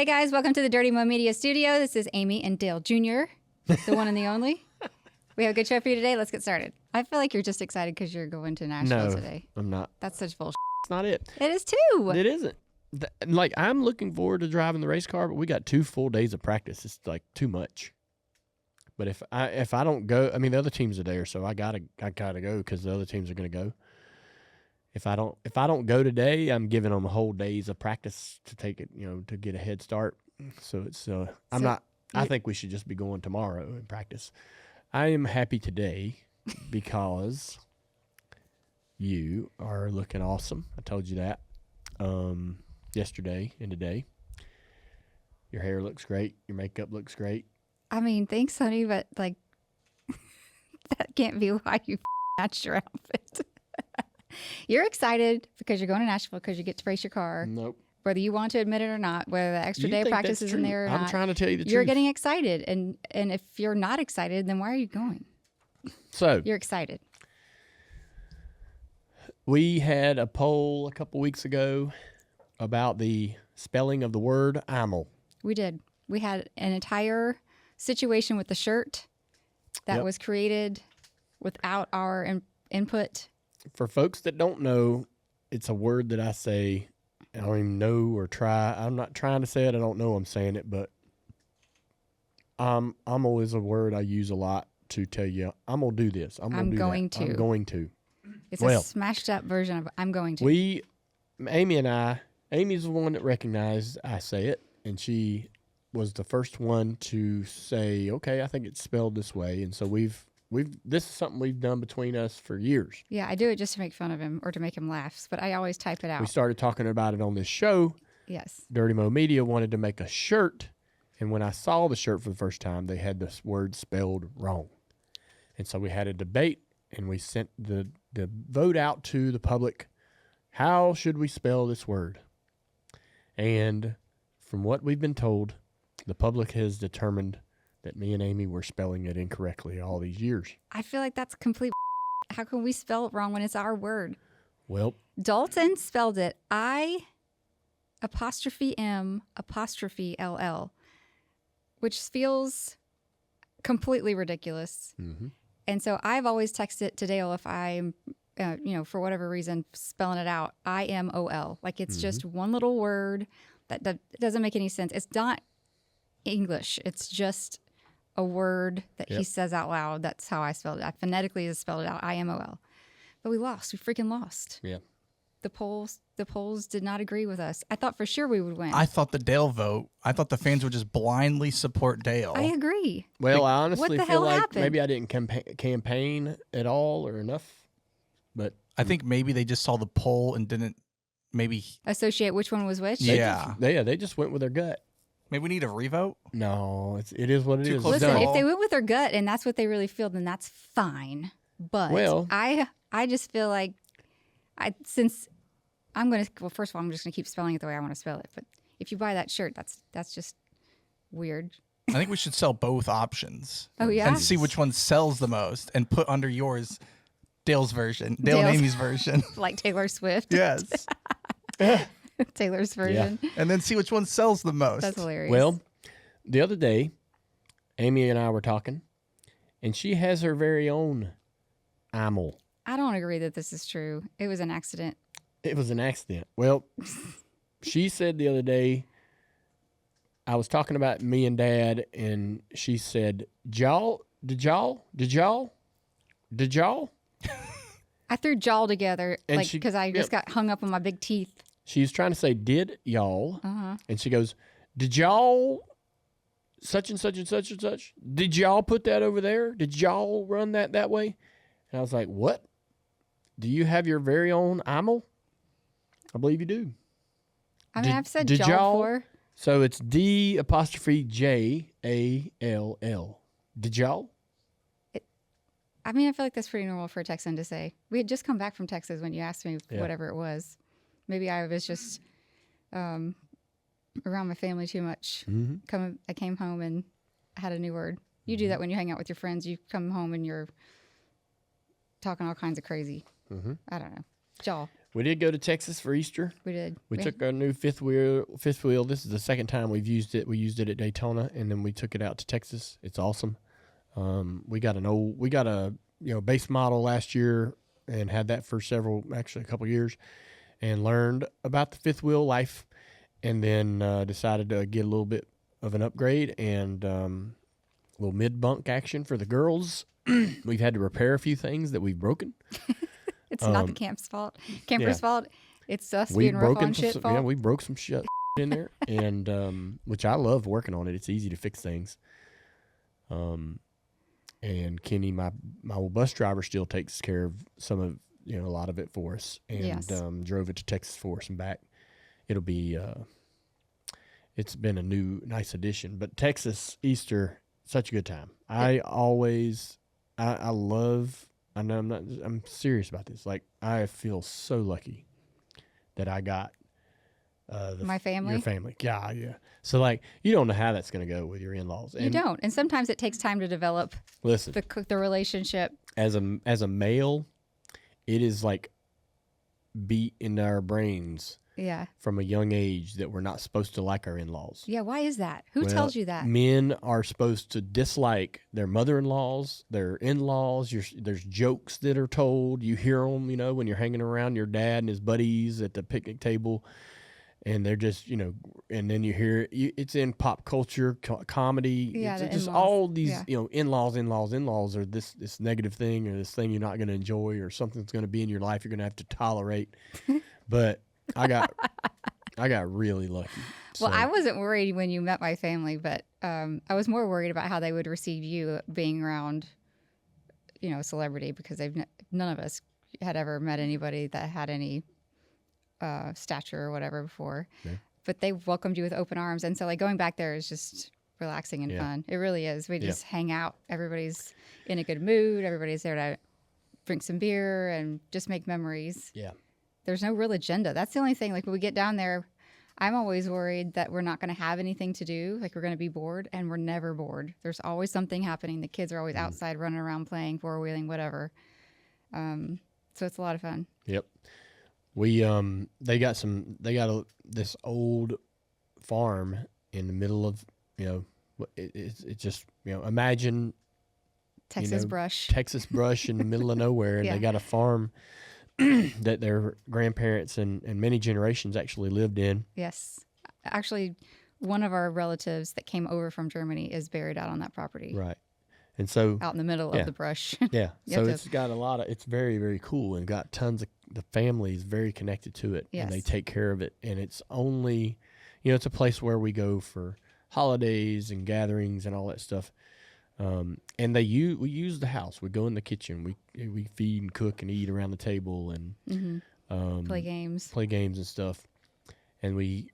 Hey guys, welcome to the Dirty Mo Media Studio. This is Amy and Dale Jr., the one and the only. We have a good show for you today. Let's get started. I feel like you're just excited because you're going to Nashville today. I'm not. That's such bullshit. It's not it. It is too. It isn't. Like, I'm looking forward to driving the race car, but we got 2 full days of practice. It's like too much. But if I don't go, I mean the other teams are there, so I gotta go because the other teams are gonna go. If I don't go today, I'm giving them a whole days of practice to take it, to get a head start. So it's I think we should just be going tomorrow and practice. I am happy today because you are looking awesome. I told you that yesterday and today. Your hair looks great. Your makeup looks great. I mean, thanks, honey, but like that can't be why you matched your outfit. You're excited because you're going to Nashville because you get to race your car. Nope. Whether you want to admit it or not, whether the extra day of practice is in there or not. I'm trying to tell you the truth. You're getting excited. And if you're not excited, then why are you going? So you're excited. We had a poll a couple weeks ago about the spelling of the word Imol. We did. We had an entire situation with the shirt that was created without our input. For folks that don't know, it's a word that I say, I don't even know or try. I'm not trying to say it. I don't know I'm saying it, but Imol is a word I use a lot to tell you, I'm going to do this. I'm going to. It's a smashed up version of I'm going to. Amy's the one that recognized I say it, and she was the first one to say, okay, I think it's spelled this way. And so this is something we've done between us for years. Yeah, I do it just to make fun of him or to make him laugh, but I always type it out. We started talking about it on this show. Yes. Dirty Mo Media wanted to make a shirt, and when I saw the shirt for the first time, they had this word spelled wrong. And so we had a debate, and we sent the vote out to the public. How should we spell this word? And from what we've been told, the public has determined that me and Amy were spelling it incorrectly all these years. I feel like that's complete. How can we spell it wrong when it's our word? Well, Dalton spelled it I''M''LL, which feels completely ridiculous. Mm-hmm. And so I've always texted to Dale if I'm, for whatever reason, spelling it out, IMOL. Like it's just one little word that doesn't make any sense. It's not English. It's just a word that he says out loud. That's how I spelled it. I phonetically just spelled it out, IMOL. But we lost. We freaking lost. Yeah. The polls did not agree with us. I thought for sure we would win. I thought the Dale vote, I thought the fans would just blindly support Dale. I agree. Well, I honestly feel like happened? maybe I didn't campaign at all or enough. But I think maybe they just saw the poll and didn't maybe associate which one was which. They just went with their gut. Maybe we need a revote. No, it is what it is. Listen, if they went with their gut and that's what they really feel, then that's fine. But I just feel like first of all, I'm just gonna keep spelling it the way I want to spell it. But if you buy that shirt, that's just weird. I think we should sell both options. Oh yeah, and see which one sells the most, and put under yours Dale's version, Dale and Amy's version, like Taylor Swift. Yes. Taylor's version. Yeah. And then see which one sells the most. That's hilarious. Well, the other day, Amy and I were talking, and she has her very own Imol. I don't agree that this is true. It was an accident. It was an accident. Well, she said the other day, I was talking about me and Dad, and she said, Did y'all? I threw jaw together And because I just got hung up on my big teeth. She was trying to say, did y'all? And she goes, did y'all such and such and such and such? Did y'all put that over there? Did y'all run that way? And I was like, what? Do you have your very own Imol? I believe you do. I mean, I've said jaw before. So it's D'Jall. Did y'all? I mean, I feel like that's pretty normal for a Texan to say. We had just come back from Texas when you asked me whatever it was. Maybe I was just around my family too much. Mm-hmm. I came home and had a new word. You do that when you hang out with your friends. You come home and you're talking all kinds of crazy. Mm-hmm. I don't know. Jaw. We did go to Texas for Easter. We did. We took our new fifth wheel. This is the second time we've used it. We used it at Daytona, and then we took it out to Texas. It's awesome. We got a base model last year and had that for a couple years, and learned about the fifth wheel life, and then decided to get a little bit of an upgrade and a little mid bunk action for the girls. We've had to repair a few things that we've broken. It's not the camper's fault. It's us being rough on shit fault. Yeah, we broke some shit in there, and which I love working on it. It's easy to fix things. And Kenny, my old bus driver, still takes care of some of a lot of it for us, and drove it to Texas for us and back. It'll be it's been a new nice addition. But Texas Easter, such a good time. I'm serious about this. Like, I feel so lucky that I got my family. Your family. Yeah. So, like, you don't know how that's going to go with your in-laws. You don't. And sometimes it takes time to develop the relationship. As a male, it is like beat into our brains from a young age that we're not supposed to like our in-laws. Yeah, why is that? Who tells you that? Men are supposed to dislike their mother-in-laws, their in-laws. There's jokes that are told. You hear them, when you're hanging around your dad and his buddies at the picnic table, and they're just, and then you hear it's in pop culture, comedy. Yeah, it's just all these, in-laws are this negative thing, or this thing you're not going to enjoy, or something that's going to be in your life you're going to have to tolerate. But I got really lucky. Well, I wasn't worried when you met my family, but I was more worried about how they would receive you being around, a celebrity, because none of us had ever met anybody that had any stature or whatever before. Yeah. But they welcomed you with open arms, and so like going back there is just relaxing and fun. It really is. We just hang out. Everybody's in a good mood. Everybody's there to drink some beer and just make memories. Yeah. There's no real agenda. That's the only thing. Like when we get down there, I'm always worried that we're not going to have anything to do. Like we're going to be bored, and we're never bored. There's always something happening. The kids are always outside running around playing, four-wheeling, whatever. So it's a lot of fun. Yep. We they got this old farm in the middle of it's just imagine Texas brush in the middle of nowhere, and they got a farm that their grandparents and many generations actually lived in. Yes. Actually, one of our relatives that came over from Germany is buried out on that property. Right. And so out in the middle of the brush. Yeah. So it's got it's very, very cool, and got tons of, the family is very connected to it. Yes. And they take care of it. And it's only, it's a place where we go for holidays and gatherings and all that stuff. And we use the house. We go in the kitchen. We feed and cook and eat around the table, and play games and stuff. And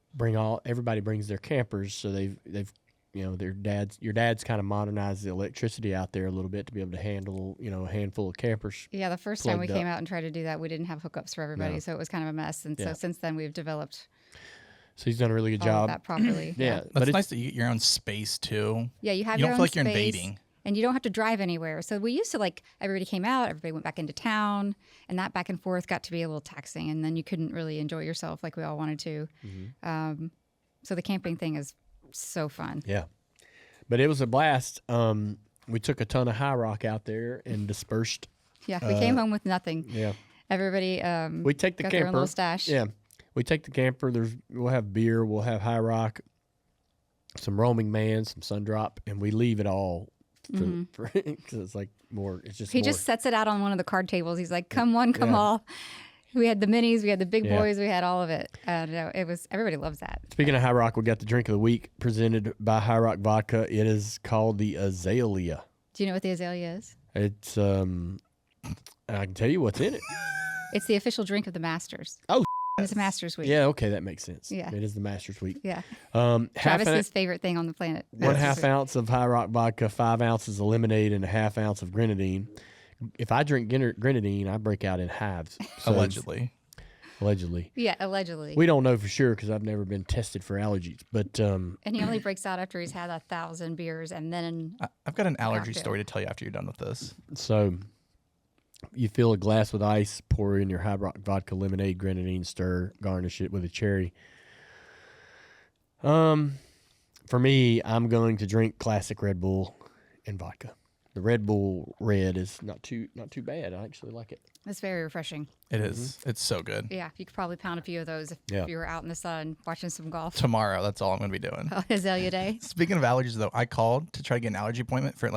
everybody brings their campers. So they've your dad's kind of modernized the electricity out there a little bit to be able to handle a handful of campers. Yeah, the first time we came out and tried to do that, we didn't have hookups for everybody, so it was kind of a mess. And so since then we've developed. So he's done a really good job. Of that properly. Yeah, but it's nice that you get your own space too. Yeah, you have your own own space. You don't don't feel like space, you're invading. And you don't have to drive anywhere. So we used to everybody came out, everybody went back into town, and that back and forth got to be a little taxing, and then you couldn't really enjoy yourself like we all wanted to. Mm-hmm. So the camping thing is so fun. Yeah. But it was a blast. We took a ton of high rock out there and dispersed. Yeah, we came home with nothing. Yeah. Everybody we take the got camper. their own little stash. Yeah. We take the camper. We'll have beer. We'll have high rock, some roaming man, some Sundrop, and we leave it all for because it's like more. It's just he just sets it out on one of the card tables. He's like, "Come one, come all." We had the minis, we had the big boys, we had all of it. Everybody loves that. Speaking of high rock, we got the drink of the week presented by High Rock Vodka. It is called the Azalea. Do you know what the Azalea is? It's I can tell you what's in it. It's the official drink of the Masters. Oh, it's Masters Week. Yeah, okay, that makes sense. Yeah, it is the Masters Week. Yeah. Travis's favorite thing on the planet. 1/2 ounce of High Rock Vodka, 5 ounces of lemonade, and 1/2 ounce of grenadine. If I drink grenadine, I break out in hives. So Allegedly. Yeah, allegedly. We don't know for sure because I've never been tested for allergies. But and he only breaks out after he's had 1,000 beers, and then I've got an allergy story to tell you after you're done with this. So You fill a glass with ice, pour in your high rock vodka, lemonade, grenadine, stir, garnish it with a cherry. For me, I'm going to drink classic Red Bull and vodka. The Red Bull Red is not too bad. I actually like it. It's very refreshing. It is. It's so good. Yeah, you could probably pound a few of those if you were out in the sun watching some golf. Tomorrow, that's all I'm going to be doing. Azalea Day. Speaking of allergies, though, I called to try to get an allergy appointment for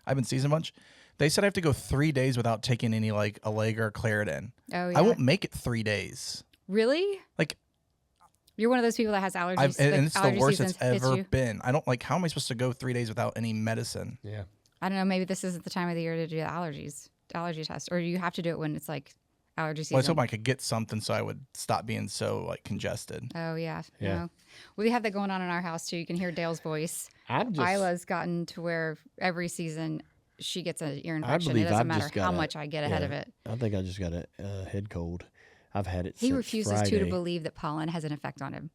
I've been season a bunch. They said I have to go 3 days without taking any Allergy or Claritin. Oh, yeah. I won't make it 3 days. Really? You're one of those people that has allergies. And it's the worst it's ever you. been. I don't how am I supposed to go 3 days without any medicine? Yeah. I don't know. Maybe this isn't the time of the year to do the allergy test, or you have to do it when it's allergy season. Well, I was hoping I could get something so I would stop being so congested. Oh yeah. Yeah. No. We have that going on in our house too. You can hear Dale's voice. Isla's gotten to where every season she gets an ear infection. It doesn't matter how much I get ahead of it. I think I just got a head cold. I've had it. He since refuses Friday. to believe that pollen has an effect on him.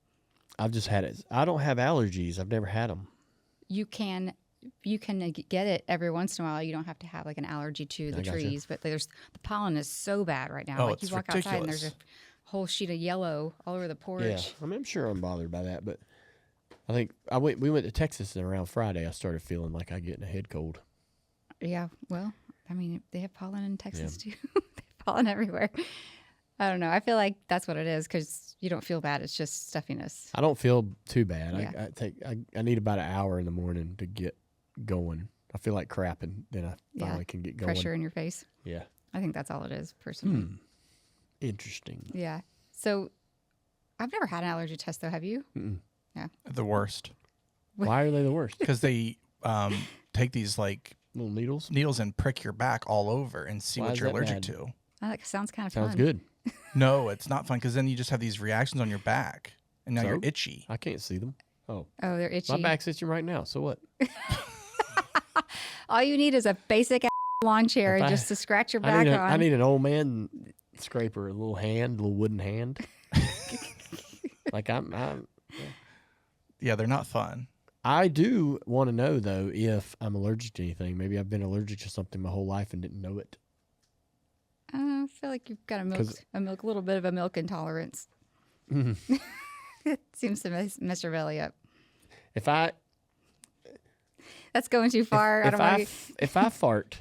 I've just had it. I don't have allergies. I've never had them. You can get it every once in a while. You don't have to have an allergy to the trees, but the pollen is so bad right now. Oh, you it's walk ridiculous. outside and there's a whole sheet of yellow all over the porch. Yeah, I'm sure I'm bothered by that, but I think we went to Texas and around Friday I started feeling like I getting a head cold. Yeah, well, I mean, they have pollen in Texas too. They have pollen everywhere. I don't know. I feel like that's what it is because you don't feel bad. It's just stuffiness. I don't feel too bad. Yeah. I need about an hour in the morning to get going. I feel like crap, and then I finally can get going. Pressure in your face. Yeah. I think that's all it is, personally. Interesting. Yeah. So I've never had an allergy test, though. Have you? Mm-mm. Yeah. The worst. Why are they the worst? Because they take these Little needles and prick your back all over and see Why what is you're that allergic bad? to. That sounds kind of Sounds fun. good. No, it's not fun because then you just have these reactions on your back and now So? you're itchy. I can't see them. Oh, Oh, they're itchy. my back's itching right now. So what? All you need is a basic lawn chair If I- just to scratch your back on. I need an old man scraper, a little wooden hand. Yeah, they're not fun. I do want to know though if I'm allergic to anything. Maybe I've been allergic to something my whole life and didn't know it. I feel like you've got a little bit of a milk intolerance. It seems to mess your belly up. If I That's going too far. I don't want to. if I fart,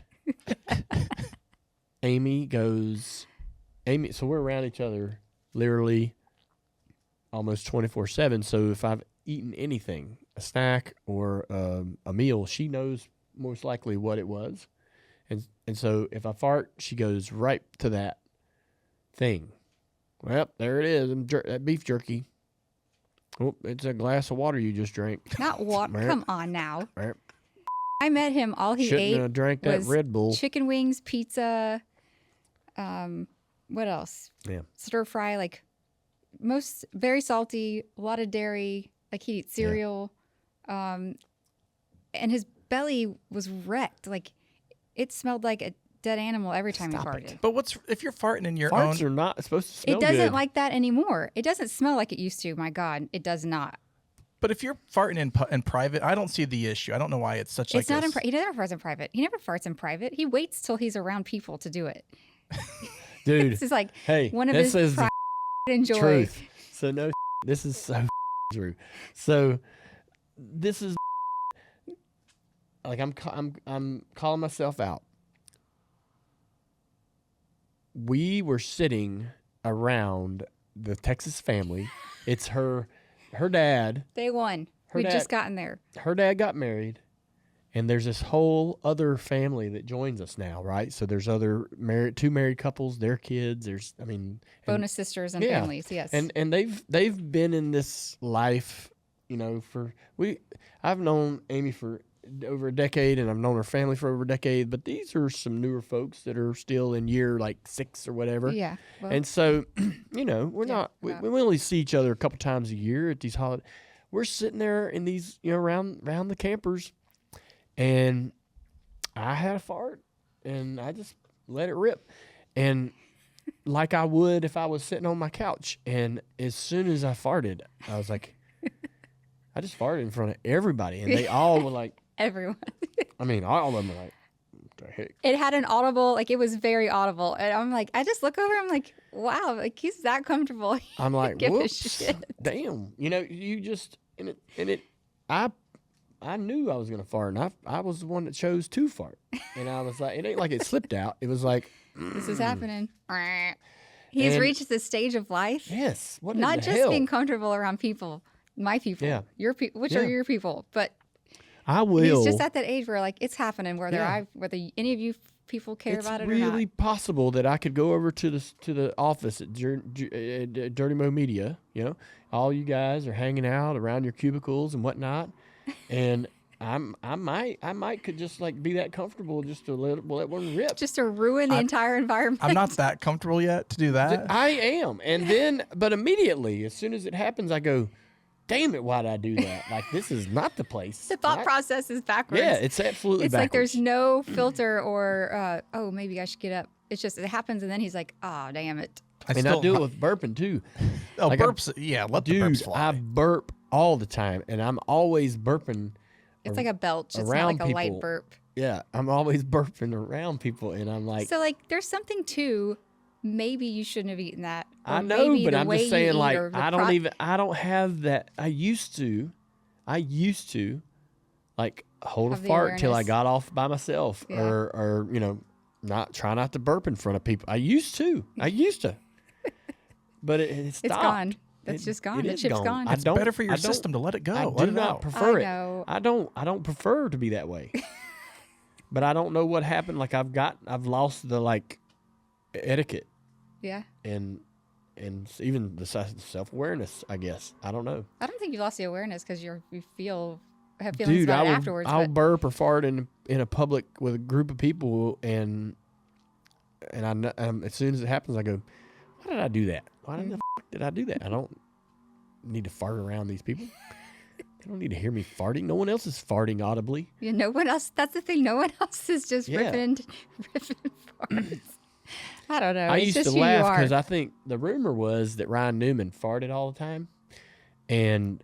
Amy, so we're around each other literally almost 24/7. So if I've eaten anything, a snack or a meal, she knows most likely what it was. And so if I fart, she goes right to that thing. Well, there it is, that beef jerky. Oh, it's a glass of water you just drank. Not water. Come on now. Right. I met him. All he Shouldn't ate have drank that was Red Bull. chicken wings, pizza. What else? Yeah. Stir fry, very salty, a lot of dairy. He'd eat cereal, and his belly was wrecked. It smelled like a dead animal every time Stop he farted. it. But if you're farting in your Farts own, are not supposed to smell It doesn't good. like that anymore. It doesn't smell like it used to. My God, it does not. but if you're farting in private, I don't see the issue. I don't know why it's such It's not this. he never farts in private. He never farts in private. He waits till he's around people to do it. Dude, This is like hey, one of this his is the enjoy. truth. So no, this is so true. So this is I'm calling myself out. We were sitting around the Texas family. It's her dad. Day one. Her We'd dad- just gotten there. Her dad got married, and there's this whole other family that joins us now, right? So there's two married couples, their kids. Bonus sisters and yeah. families. Yes. And they've been in this life, I've known Amy for over a decade, and I've known her family for over a decade. But these are some newer folks that are still in year 6 or whatever. yeah. Well, And so, we're not. We wow. only see each other a couple times a year at these holidays. We're sitting there in these, around the campers, and I had a fart, and I just let it rip, and like I would if I was sitting on my couch. And as soon as I farted, I was like, I just farted in front of everybody, and they all were like, everyone. all of them were like, what the It had an audible, like it was very audible. And I'm like, I just look over, I'm like, wow, like he's that comfortable. I'm like, Give a whoops, shit. damn. You know, you just I knew I was gonna fart, and I was the one that chose to fart, and I was like, it ain't like it slipped out. It was like, This is happening. He's And- reached this stage of life. yes, what in Not the just hell? being comfortable around people, my people, Yeah. your people, which Yeah. are your people, but I will. he's just at that age where like it's happening, whether Yeah. whether any of you people care It's about it or really not. possible that I could go over to the office at Dirty Mo Media. You know, all you guys are hanging out around your cubicles and whatnot, and I might could just like be that comfortable just to let one rip. Just to ruin the entire environment. I'm not that comfortable yet to do that. I am, and then but immediately as soon as it happens, I go, "Damn it, why did I do that? Like this is not the place." The thought Right? process is backwards. Yeah, it's absolutely. It's like there's backwards. no filter or oh, maybe I should get up. It's just it happens and then he's like, oh, damn it. I And I do it with burping too. Oh, like burps. Yeah, let the Dude, burps fly. I burp all the time, and I'm always burping. It's like a belch. It's not around like a light people. burp. Yeah, I'm always burping around people, and I'm like, So like there's something to maybe you shouldn't have eaten that. Or I know, maybe but the I'm way just you saying, eat like, or the I don't have that. I used to, like, hold a Have the fart till I awareness. got off by myself, Yeah. or try not to burp in front of people. I used to, but it stopped. It's gone. That's It- just gone. it The is chip's gone. gone. I It's don't- better for your I don't- system to let it go. I let do it not out. prefer I it. know. I don't prefer to be that way. But I don't know what happened. Like I've lost the like etiquette Yeah. and even the self awareness. I guess I don't know. I don't think you lost the awareness because you have feelings Dude, about it afterwards. I'll But burp or fart in a public with a group of people, and as soon as it happens, I go, "Why did I do that? Why the f- did I do that? I don't need to fart around these people. They don't need to hear me farting. No one else is farting audibly." yeah, no one else. That's the thing. No one else is just Yeah. ripping farts. I don't know. I It's used just to who laugh you are. because I think the rumor was that Ryan Newman farted all the time, and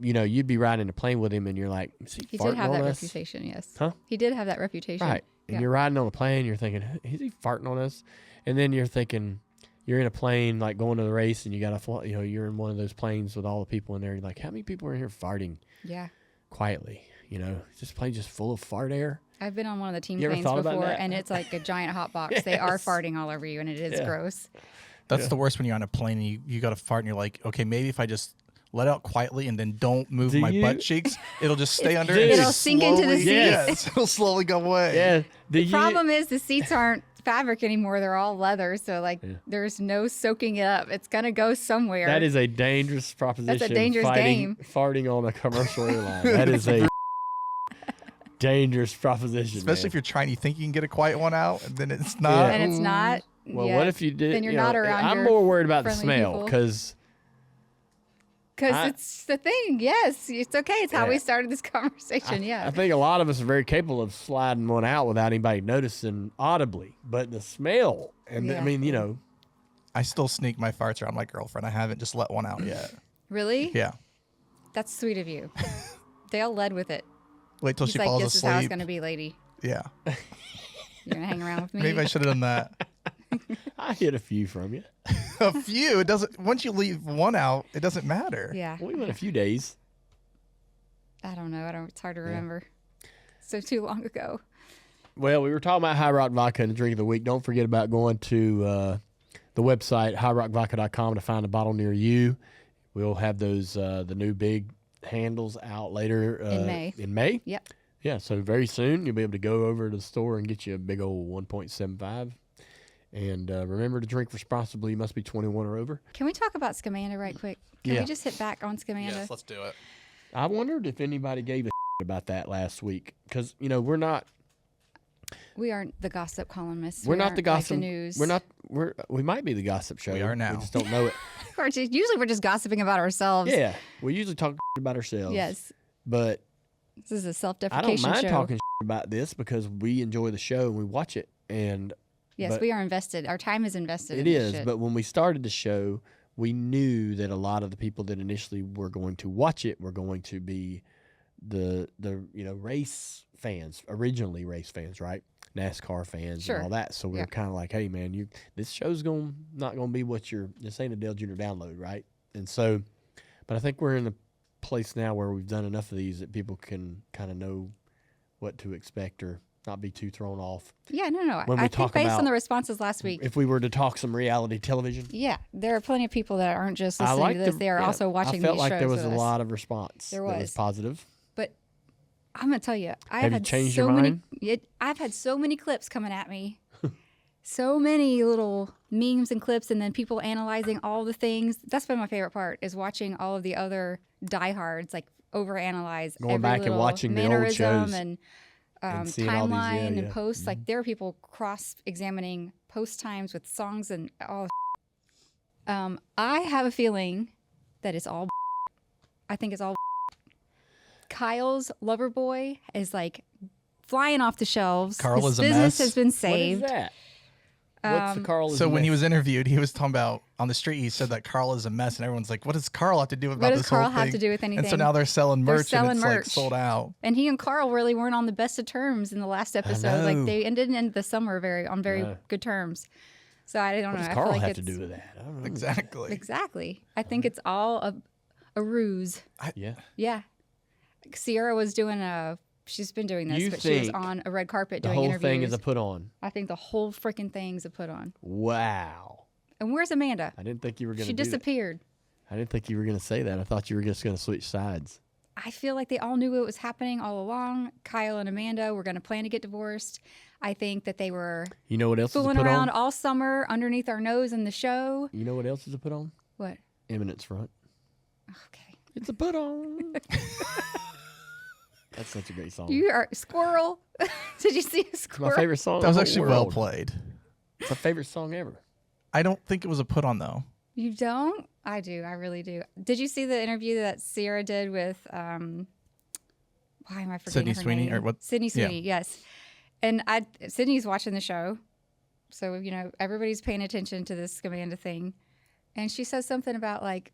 you'd be riding a plane with him, and you're like, "Is he He farting did have on that us?" reputation. Yes. Huh? He did have that reputation. Right. And Yeah. you're riding on a plane, you're thinking, "Is he farting on us?" And then you're thinking, you're in a plane like going to the race, and you got to, you're in one of those planes with all the people in there. You're like, how many people are in here farting Yeah. quietly? Is this plane just full of fart air? I've been on one of the team You ever planes thought about before, that? and it's like a giant hot box. They are Yes. farting all over you, and it is Yeah. gross. That's Yeah. the worst when you're on a plane and you got to fart and you're like, okay, maybe if I just let out quietly and then don't move Do my you? butt cheeks, it'll just stay under. Dude. and It'll just sink into the slowly- seats. Yes, it'll slowly go away. Yeah. The Problem is the seats aren't fabric anymore. They're all leather, so like there's no soaking it up. It's gonna go somewhere. That is a dangerous proposition. dangerous game. Farting on a commercial airline. That is a dangerous proposition. Especially man. if you're trying, you think you can get a quiet one out, and then it's not. and it's not. Well, yeah, what if you did? Then you're not around I'm your more worried about the friendly smell people. because because it's the thing. Yes, it's okay. It's how we Yeah. started this conversation. Yeah. I think a lot of us are very capable of sliding one out without anybody noticing audibly. But the smell, and Yeah. I mean, I still sneak my farts around my girlfriend. I haven't just let one out yet. Really? Yeah. That's sweet of you. Dale led with it. Wait till He's she like, falls this is how it's asleep. gonna be, lady. Yeah. You're gonna hang around with me. Maybe I should have done that. I hit a few from you. A few. It doesn't. Once you leave one out, it doesn't matter. Yeah. We went a few days. I don't know. It's hard to remember. So too long ago. Well, we were talking about High Rock Vodka and the drink of the week. Don't forget about going to the website, highrockvodka.com, to find a bottle near you. We'll have those the new big handles out later In May. In May? Yep. Yeah, so very soon you'll be able to go over to the store and get you a big old 1.75. And remember to drink responsibly. You must be 21 or over. Can we talk about Scamanda right quick? Can Yeah. we just hit back on Scamanda? Yes, let's do it. I wondered if anybody gave a about that last week because we're not We aren't the gossip columnists. we're We not aren't the gossip like the news. we might be the gossip show. We are now. We just don't know it. Usually we're just gossiping about ourselves. Yeah, we usually talk about ourselves. Yes. But This is a I self-deprecation don't mind show. talking about this because we enjoy the show and we watch it. And Yes, but we are invested. Our time is invested. it in this is. shit. But when we started the show, we knew that a lot of the people that initially were going to watch it were going to be race fans, originally race fans, right? NASCAR fans Sure. and all that. So we're kind of like, hey man, this show's not gonna be this ain't a Dale Jr. download, right? And so, but I think we're in a place now where we've done enough of these that people can kind of know what to expect or not be too thrown off. Yeah, no. When we I talk think based on about- the responses last week, If we were to talk some reality television, yeah, there are plenty of people that aren't just I listening like to this; they are also watching I felt these like shows there was with a us. lot of response. There that was. positive. But I'm gonna tell you, Have you changed your mind? I've had so many clips coming at me, so many little memes and clips, and then people analyzing all the things. That's been my favorite part: is watching all of the other diehards like overanalyze Going every back and little watching the old mannerism shows and and seeing all these, timeline and yeah. posts. Like there are people cross-examining post times with songs and all. I have a feeling that it's all. I think it's all. Kyle's lover boy is like flying off the shelves. Carl His is a business mess. has been saved. What is that? What's the Carl? So when he was interviewed, he was talking about on the street. He said that Carl is a mess, and everyone's like, "What does Carl have to do about What does this Carl whole thing?" have to do with anything? And so now they're selling They're merch, selling and it's like merch. sold out. And he and Carl really weren't on the best of terms in the last episode. Like know. they didn't end the summer on very No. good terms. So I don't What know. does I Carl feel like have it's to do with that? I don't know. Exactly. exactly. I think it's all a ruse. Yeah. Yeah. Sierra was she's been doing this, You but she was think on a red carpet The doing whole interviews. thing is a put on. I think the whole freaking thing's a put on. Wow. And where's Amanda? I didn't think you were going She to do that. disappeared. I didn't think you were going to say that. I thought you were just going to switch sides. I feel like they all knew it was happening all along. Kyle and Amanda were going to plan to get divorced. I think that they were You know what else is a fooling put around on? all summer underneath our nose in the show. You know what else is a put on? What? Eminence Front. Okay. It's a put on. That's such a great song. You are squirrel. Did you see a It's squirrel? my favorite song. That was in the actually whole well world. played. It's my favorite song ever. I don't think it was a put on though. You don't? I do. I really do. Did you see the interview that Sierra did with why am I forgetting Sydney her Sweeney name? or what? Sydney Yeah. Sweeney, yes. And Sydney's watching the show. So, everybody's paying attention to this Scamanda thing. And she says something about like,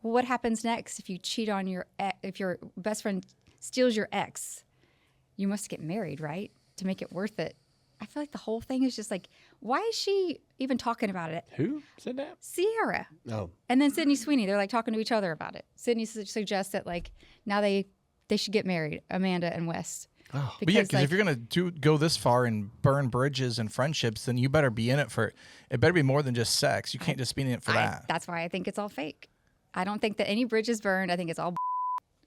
well, what happens next if you cheat on if your best friend steals your ex? You must get married, right? To make it worth it. I feel like the whole thing is just like, why is she even talking about it? Who said that? Sierra. Oh. And then Sydney Sweeney, they're like talking to each other about it. Sydney suggests that like now they should get married, Amanda and Wes. Oh. But yeah, because if you're gonna go this far and burn bridges and friendships, then you better be in it for. It better be more than just sex. You can't just be in it for that. That's why I think it's all fake. I don't think that any bridges burned. I think it's all.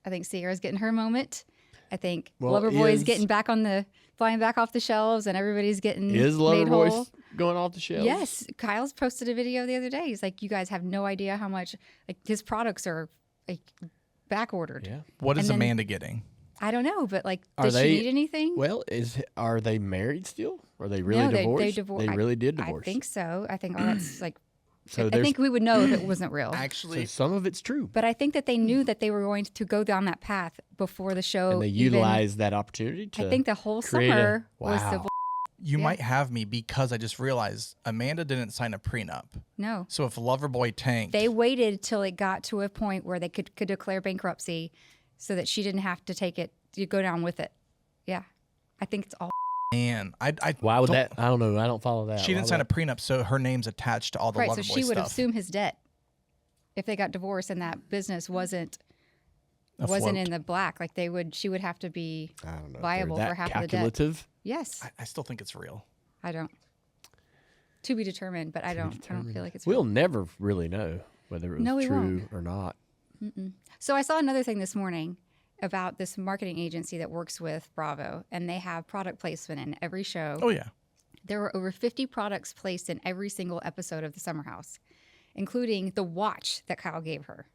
I think Sierra's getting her moment. I think Loverboy is getting back flying back off the shelves, and everybody's getting Is made whole. Loverboy going off the shelves? Yes, Kyle's posted a video the other day. He's like, "You guys have no idea how much like his products are like back ordered." Yeah. What is And then- Amanda getting? I don't know, but like, Are does they- she need anything? Well, are they married still? Are they really No, divorced? they divorced. They really did divorce. I think so. I think all that's like. So I there's think we would know if it wasn't real. Actually, so some of it's true. But I think that they knew that they were going to go down that path before the show. And they utilized that opportunity to I think the whole create summer was wow. the you Yeah. might have me because I just realized Amanda didn't sign a prenup. no. So if Loverboy tanked, They waited till it got to a point where they could declare bankruptcy, so that she didn't have to take it. You go down with it. Yeah, I think it's all man, I Why would don't- that? I don't know. I don't follow that. She didn't sign a prenup, so her name's attached to all the right. Loverboy So she would stuff. assume his debt if they got divorced and that business wasn't Afloat. in the black. Like she would have to be I don't know. if viable they're for that half of the debt. calculative. Yes. I still think it's real. I don't. To be determined, but I don't feel like it's We'll real. never really know whether it was No, we true won't. or not. So I saw another thing this morning about this marketing agency that works with Bravo, and they have product placement in every show. Oh yeah. There were over 50 products placed in every single episode of The Summer House, including the watch that Kyle gave her.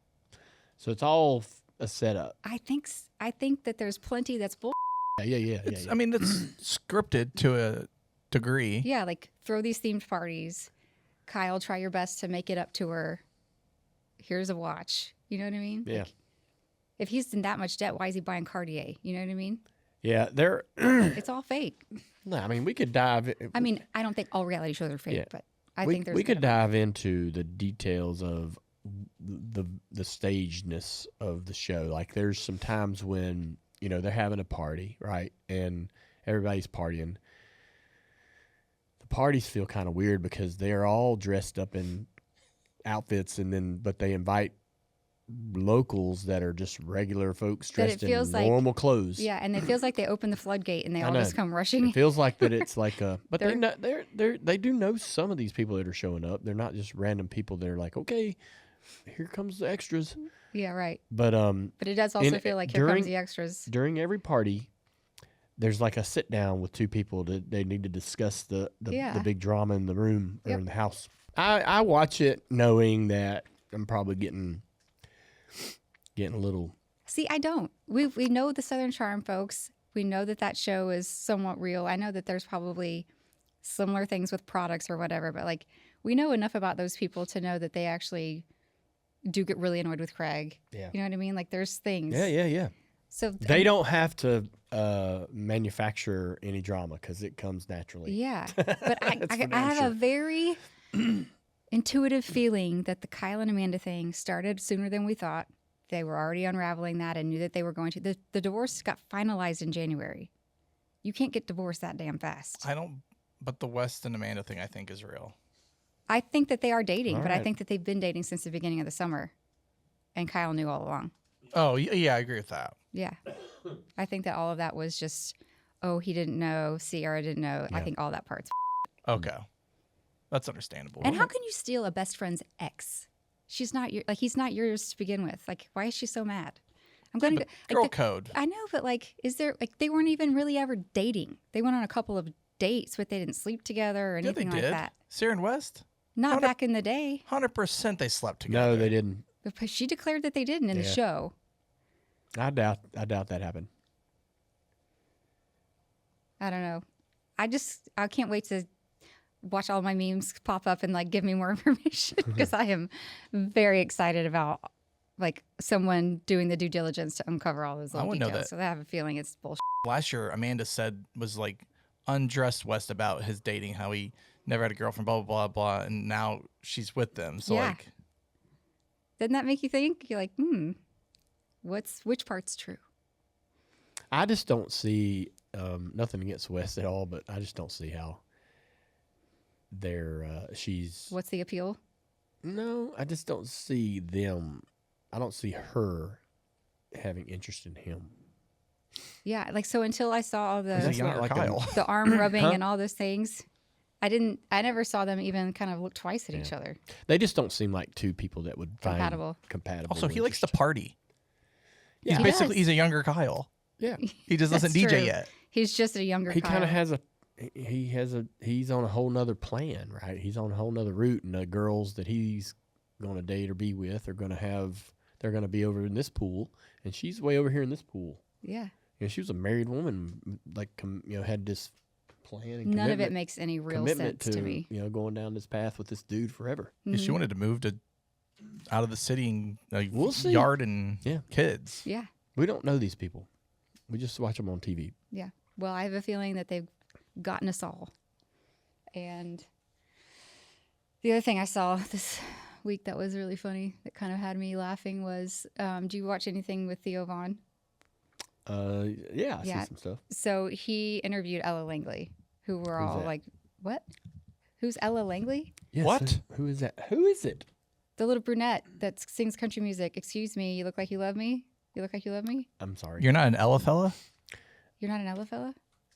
So it's all a setup. I think that there's plenty that's bull. Yeah. I mean, it's scripted to a degree. Yeah, like throw these themed parties. Kyle, try your best to make it up to her. Here's a watch. You know what I mean? Yeah. Like, if he's in that much debt, why is he buying Cartier? You know what I mean? Yeah, there. It's all fake. No, I mean we could dive. I mean, I don't think all reality shows are fake, Yeah. but I we, think there's we a could bit of dive into the details of the stagedness of the show. Like there's some times when, you know, they're having a party, right? And everybody's partying. The parties feel kind of weird because they're all dressed up in outfits, but they invite locals that are just regular folks dressed in normal clothes. Yeah, and it feels like they open the floodgate and they all just come rushing. It feels like that it's like a, but they do know some of these people that are showing up. They're not just random people that are like, okay, here comes the extras. Yeah, right. But it does also feel like here comes the extras. During every party, there's like a sit down with two people that they need to discuss the big drama in the room or in the house. I watch it knowing that I'm probably getting a little. See, I don't. We know the Southern Charm folks. We know that show is somewhat real. I know that there's probably similar things with products or whatever, but like we know enough about those people to know that they actually do get really annoyed with Craig. Yeah. You know what I mean? Like there's things. Yeah. So they don't have to manufacture any drama because it comes naturally. Yeah. But I have a very intuitive feeling that the Kyle and Amanda thing started sooner than we thought. They were already unraveling that and knew that they were going to. The divorce got finalized in January. You can't get divorced that damn fast. But the West and Amanda thing I think is real. I think that they are dating, but I think that they've been dating since the beginning of the summer. And Kyle knew all along. Oh, yeah, I agree with that. Yeah. I think that all of that was just, he didn't know, Sierra didn't know. Yeah. I think all that part's okay. That's understandable. And how can you steal a best friend's ex? She's not he's not yours to begin with. Like, why is she so mad? I'm going to go. Girl code. I know, but like, is there, like, they weren't even really ever dating. They went on a couple of dates, but they didn't sleep together or anything like that. Sarah and West? Not back in the day. 100% they slept together. No, they didn't. But she declared that they didn't in the show. I doubt that happened. I don't know. I can't wait to watch all my memes pop up and like give me more information because I am very excited about like someone doing the due diligence to uncover all those little details. Know that. So I have a feeling it's bullshit. Last year, Amanda was like undressed West about his dating, how he never had a girlfriend, blah, blah, blah, blah, and now she's with them. So like, doesn't that make you think? You're like, which part's true? I just don't see nothing against West at all, but I just don't see how she's. What's the appeal? No, I just don't see them. I don't see her having interest in him. Yeah, like so until I saw the the arm rubbing and all those things, I never saw them even kind of look twice at each other. They just don't seem like two people that would find compatible. Also, he likes to party. Yeah, he's a younger Kyle. Yeah, he just doesn't DJ true. Yet. He's just a younger. He Kyle. kind of has he's on a whole nother plan, right? He's on a whole nother route, and the girls that he's going to date or be with are going to be over in this pool, and she's way over here in this pool. Yeah. You know, she was a married woman, like, had this plan and none of it makes any real sense to me. You know, going down this path with this dude forever. Mm-hmm. She wanted to move out of the city and we'll see. Yard and kids. Yeah. We don't know these people. We just watch them on TV. Yeah. Well, I have a feeling that they've gotten us all. And the other thing I saw this week that was really funny, that kind of had me laughing was, do you watch anything with Theo Vaughn? Yeah, I see some stuff. So he interviewed Ella Langley, who were all like, what? Who's Ella Langley? Yes, what? Who is that? Who is it? The little brunette that sings country music. Excuse me, you look like you love me? You look like you love me? I'm sorry. You're not an Ella fella? You're not an Ella fella?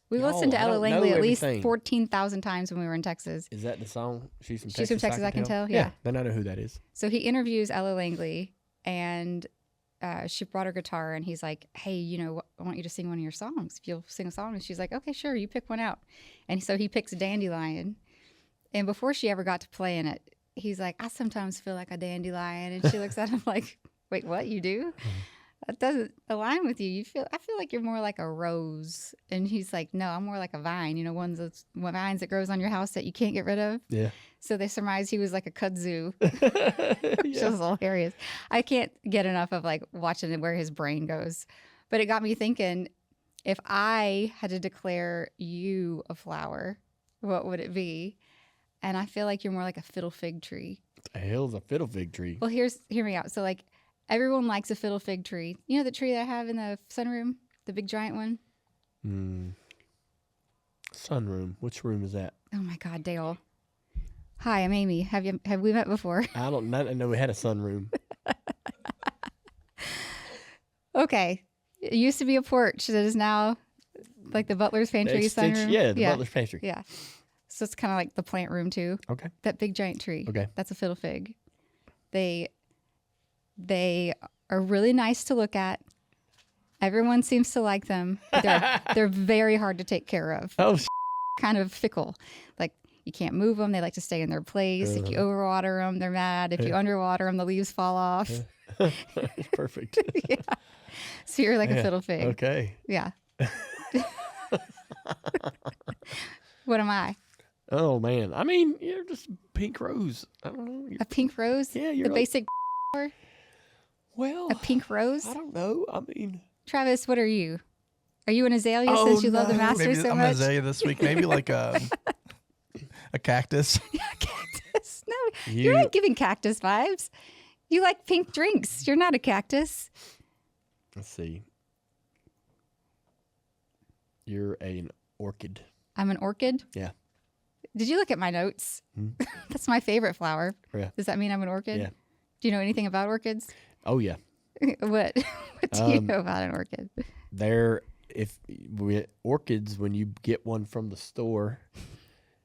We listened to Ella Langley at least 14,000 times when we were in Texas. Is that the song? She's from Texas. She's from Texas, I can tell. Yeah. Then I know who that is. So he interviews Ella Langley, and she brought her guitar, and he's like, hey, I want you to sing one of your songs. If you'll sing a song. And she's like, okay, sure, you pick one out. And so he picks Dandelion. And before she ever got to play in it, he's like, I sometimes feel like a dandelion. And she looks at him like, wait, what, you do? That doesn't align with you. I feel like you're more like a rose. And he's like, no, I'm more like a vine. One of those vines that grows on your house that you can't get rid of. Yeah. So they surmised he was like a kudzu. Which was hilarious. I can't get enough of like watching where his brain goes. But it got me thinking, if I had to declare you a flower, what would it be? and I feel like you're more like a fiddle fig tree. What the hell's a fiddle fig tree? Well, hear me out. So like everyone likes a fiddle fig tree. You know the tree that I have in the sunroom, the big giant one. Sunroom. Which room is that? Oh my God, Dale. Hi, I'm Amy. Have we met before? I know we had a sunroom. Okay. It used to be a porch that is now like the butler's pantry sunroom. Yeah, the butler's pantry. Yeah. So it's kind of like the plant room too. Okay. That big giant tree. Okay. That's a fiddle fig. They are really nice to look at. Everyone seems to like them. They're very hard to take care of. Oh, kind of fickle. Like you can't move them. They like to stay in their place. If you overwater them, they're mad. If you underwater them, the leaves fall off. perfect. Yeah. So you're like a fiddle fig. Okay. Yeah. What am I? Oh man. I mean, you're just pink rose. I don't know. A pink rose? Yeah, you're the basic flower? Well, A pink rose? I don't know. I mean, Travis, what are you? Are you an azalea since you love the master Maybe so I'm much? an azalea this week. Maybe like a cactus. Yeah, cactus. No, you're not giving cactus vibes. You like pink drinks. You're not a cactus. let's see. You're an orchid. I'm an orchid? Yeah. Did you look at my notes? That's my favorite flower. Yeah. Does that mean I'm an orchid? Yeah. Do you know anything about orchids? Oh yeah. What do you know about an orchid? Orchids, when you get one from the store,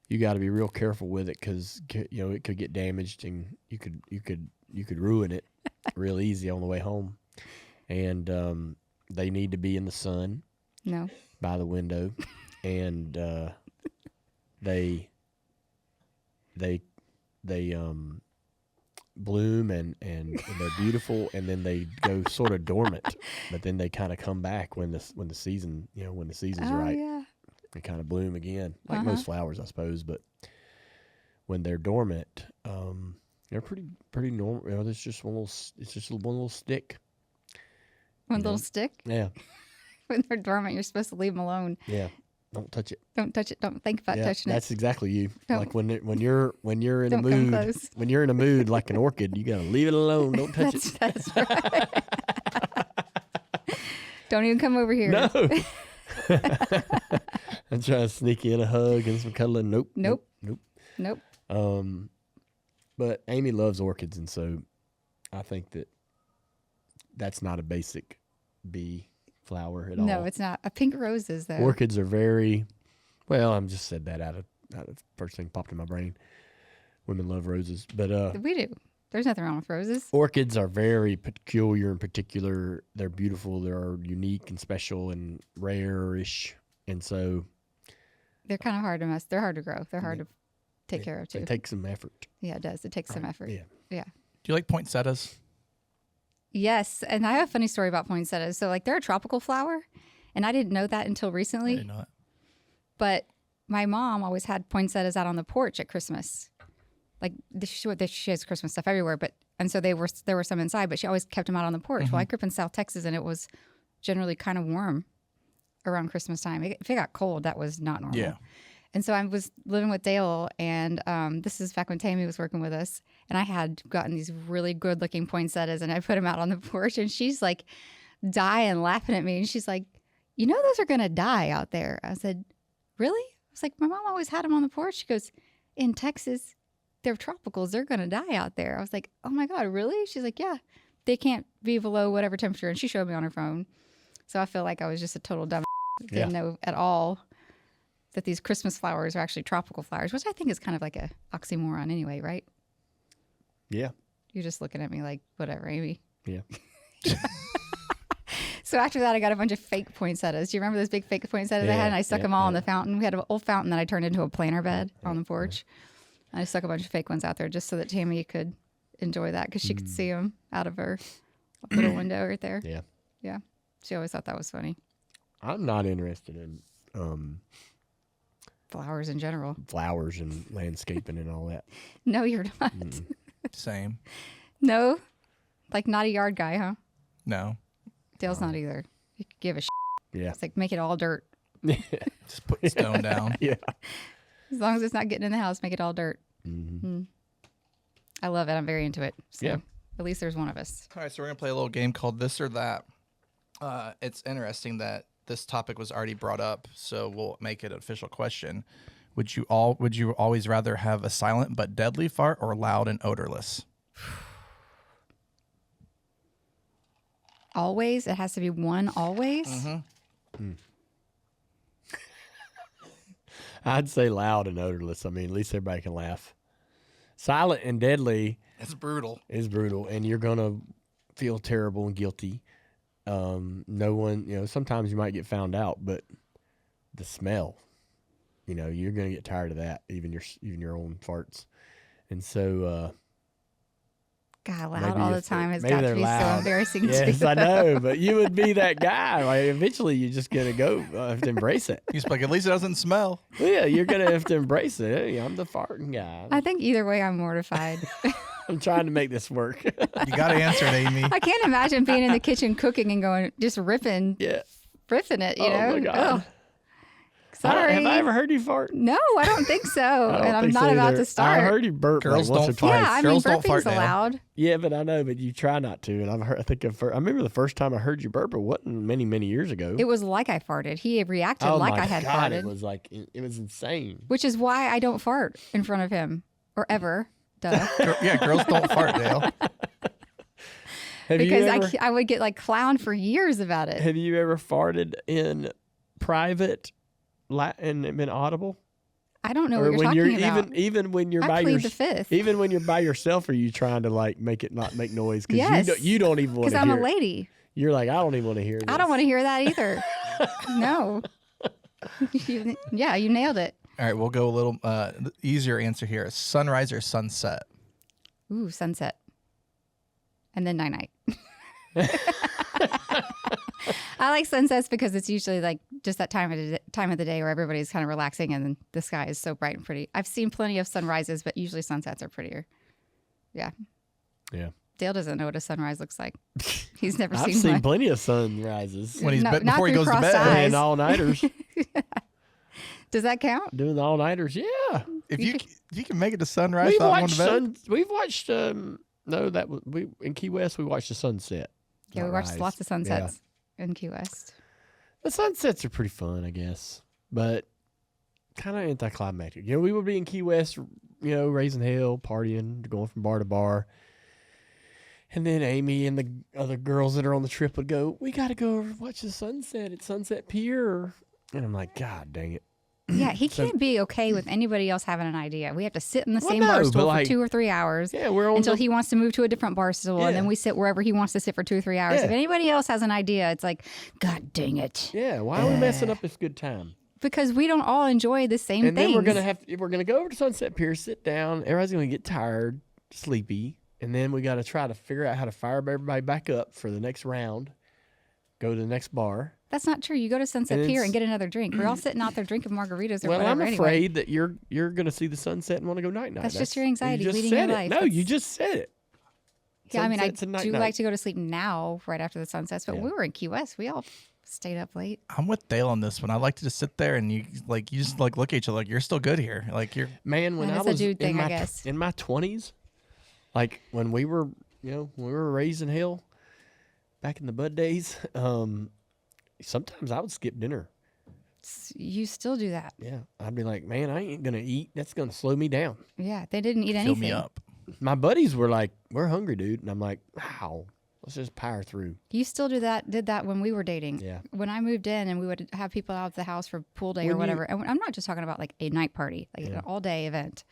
you got to be real careful with it because it could get damaged and you could ruin it real easy on the way home. And they need to be in the sun. No. By the window, and they bloom and they're beautiful, and then they go sort of dormant, but then they kind of come back when the season when the season's right. Yeah. They kind of bloom again, like most flowers, I suppose. But when they're dormant, they're pretty normal. It's just one little stick. One little stick? Yeah. When they're dormant, you're supposed to leave them alone. Yeah. Don't touch it. Don't touch it. Don't think about touching That's it. exactly you. Don't. Like when you're in a Don't come mood, close. when you're in a mood like an orchid, you gotta leave it alone. Don't touch it. That's right. Don't even come over here. No. I'm trying to sneak in a hug and some cuddling. Nope. But Amy loves orchids, and so I think that's not a basic bee flower at all. No, it's not. A pink rose is though. Orchids are very well. I'm just said that out of first thing popped in my brain. Women love roses, but We do. There's nothing wrong with roses. orchids are very peculiar and particular. They're beautiful. They're unique and special and rare-ish, and so They're kind of hard to mess. They're hard to grow. They're hard to take care of too. It takes some effort. Yeah, it does. It takes some effort. Yeah. Do you like poinsettias? Yes, and I have a funny story about poinsettias. So, like, they're a tropical flower, and I didn't know that until I recently. didn't know it. But my mom always had poinsettias out on the porch at Christmas. Like, she has Christmas stuff everywhere, and so there were some inside, but she always kept them out on the porch. Well, I grew up in South Texas, and it was generally kind of warm around Christmas time. If it got cold, that was not normal. Yeah. And so I was living with Dale, and this is back when Tammy was working with us, and I had gotten these really good-looking poinsettias, and I put them out on the porch, and she's like dying, laughing at me, and she's like, those are going to die out there. I said, really? I was like, my mom always had them on the porch. She goes, in Texas, they're tropicals. They're going to die out there. I was like, oh, my God, really? She's like, yeah, they can't be below whatever temperature, and she showed me on her phone. So I feel like I was just a total dumb. Didn't know at all that these Christmas flowers are actually tropical flowers, which I think is kind of like a oxymoron anyway, right? Yeah. You're just looking at me like, whatever, Amy. Yeah. So after that, I got a bunch of fake poinsettias. Do you remember those big fake poinsettias I had? And I stuck them all in the fountain. We had an old fountain that I turned into a planter bed on the porch. And I stuck a bunch of fake ones out there just so that Tammy could enjoy that because she could see them out of her little window right there. Yeah. Yeah. She always thought that was funny. I'm not interested in Flowers in general. flowers and landscaping and all that. No, you're not. Same. No? Like not a yard guy, huh? No. Dale's not either. He could give a shit. Yeah. It's like make it all dirt. Just put stone down. Yeah. As long as it's not getting in the house, make it all dirt. I love it. I'm very into it. So Yeah. at least there's one of us. All right, so we're gonna play a little game called This or That. It's interesting that this topic was already brought up, so we'll make it an official question. Would you always rather have a silent but deadly fart or loud and odorless? Always? It has to be one always? I'd say loud and odorless. I mean, at least everybody can laugh. Silent and deadly It's brutal. is brutal, and you're going to feel terrible and guilty. No one, sometimes you might get found out, but the smell, you're going to get tired of that, even your own farts. And so, God, loud maybe all the if time has maybe got to they're be so loud. embarrassing yes, too. I know, but you would be that guy. Like, eventually, you're just going to go have to embrace it. He's like, at least it doesn't smell. Well, yeah, you're going to have to embrace it. Hey, I'm the farting guy. I think either way, I'm mortified. I'm trying to make this work. You got to answer it, Amy. I can't imagine being in the kitchen cooking and going, just ripping Yeah. it, you Oh, know? my God. Ugh. Sorry. Have I ever heard you fart? No, I don't think so. I don't And I'm think not so about either. to start. I heard you burp Girls like once or don't fart. twice. Yeah, I mean, Girls don't fart burping's now. allowed. Yeah, but I know, but you try not to. And I remember the first time I heard you burp, it wasn't many, many years ago. It was like I farted. He reacted oh like my I had God, farted, it was like, it was insane. which is why I don't fart in front of him or ever. Duh. Yeah, girls don't fart, Dale. Have you Because ever, I would get like clowned for years about it. have you ever farted in private and been audible? I don't know Or what you're when talking you're about. even when you're I by plead the fifth. even when you're by yourself, are you trying to like make it not make noise? Because Yes. you don't even want Because to I'm hear a it. lady. You're like, I don't even want to hear this. I don't want to hear that either. No. Yeah, you nailed it. All right, we'll go a little easier answer here. Sunrise or sunset? Ooh, sunset. And then night. I like sunsets because it's usually like just that time of the day where everybody's kind of relaxing and the sky is so bright and pretty. I've seen plenty of sunrises, but usually sunsets are prettier. Yeah. Yeah. Dale doesn't know what a sunrise looks like. He's never I've seen seen one. plenty of sunrises. When he's No, bed- not before he through goes to crossed bed. eyes. And all-nighters. Does that count? Doing the all-nighters. Yeah. If you can make it to sunrise, without going to bed. We've watched in Key West we watched the sunset. Yeah, we not watched rise. lots of sunsets in Key West. The sunsets are pretty fun, I guess, but kind of anticlimactic. We would be in Key West, raising hell, partying, going from bar to bar. And then Amy and the other girls that are on the trip would go, we got to go over and watch the sunset at Sunset Pier. And I'm like, God dang it. Yeah, he can't be okay with anybody else having an idea. We have to sit in the Well, same no, bar but stool like- for 2 or 3 hours. Yeah, we're on Until he wants to move to a different bar stool, and then Yeah. we sit wherever he wants to sit for 2 or 3 hours. Yeah. If anybody else has an idea, it's like, God dang it. Yeah, why are we messing up this good time? Because we don't all enjoy the same And things. then we're gonna go over to Sunset Pier, sit down. Everybody's gonna get tired, sleepy, and then we got to try to figure out how to fire everybody back up for the next round. Go to the next bar. That's not true. You go to Sunset And Pier it's- and get another drink. We're all sitting out there drinking margaritas or Well, whatever. I'm anyway. afraid that you're gonna see the sunset and want to go night night. That's just your anxiety you just leading said your it. life. No, That's- you just said it. Yeah, I mean, I Sunsets and do night-night. like to go to sleep now, right after the sunsets. But Yeah. we were in Key West. We all stayed up late. I'm with Dale on this one. I like to just sit there and you just like look at each other like you're still good here. Like you're Man, when And I it's a was dude thing, in I my guess. in my 20s, like when we were raising hell back in the bud days, sometimes I would skip dinner. You still do that. Yeah, I'd be like, man, I ain't gonna eat. That's gonna slow me down. Yeah, they didn't eat fill anything. me up. My buddies were like, we're hungry, dude, and I'm like, wow, let's just power through. You still did that when we were dating. Yeah. When I moved in and we would have people out at the house for pool day or When you- whatever. And I'm not just talking about like a night party, like an all day event.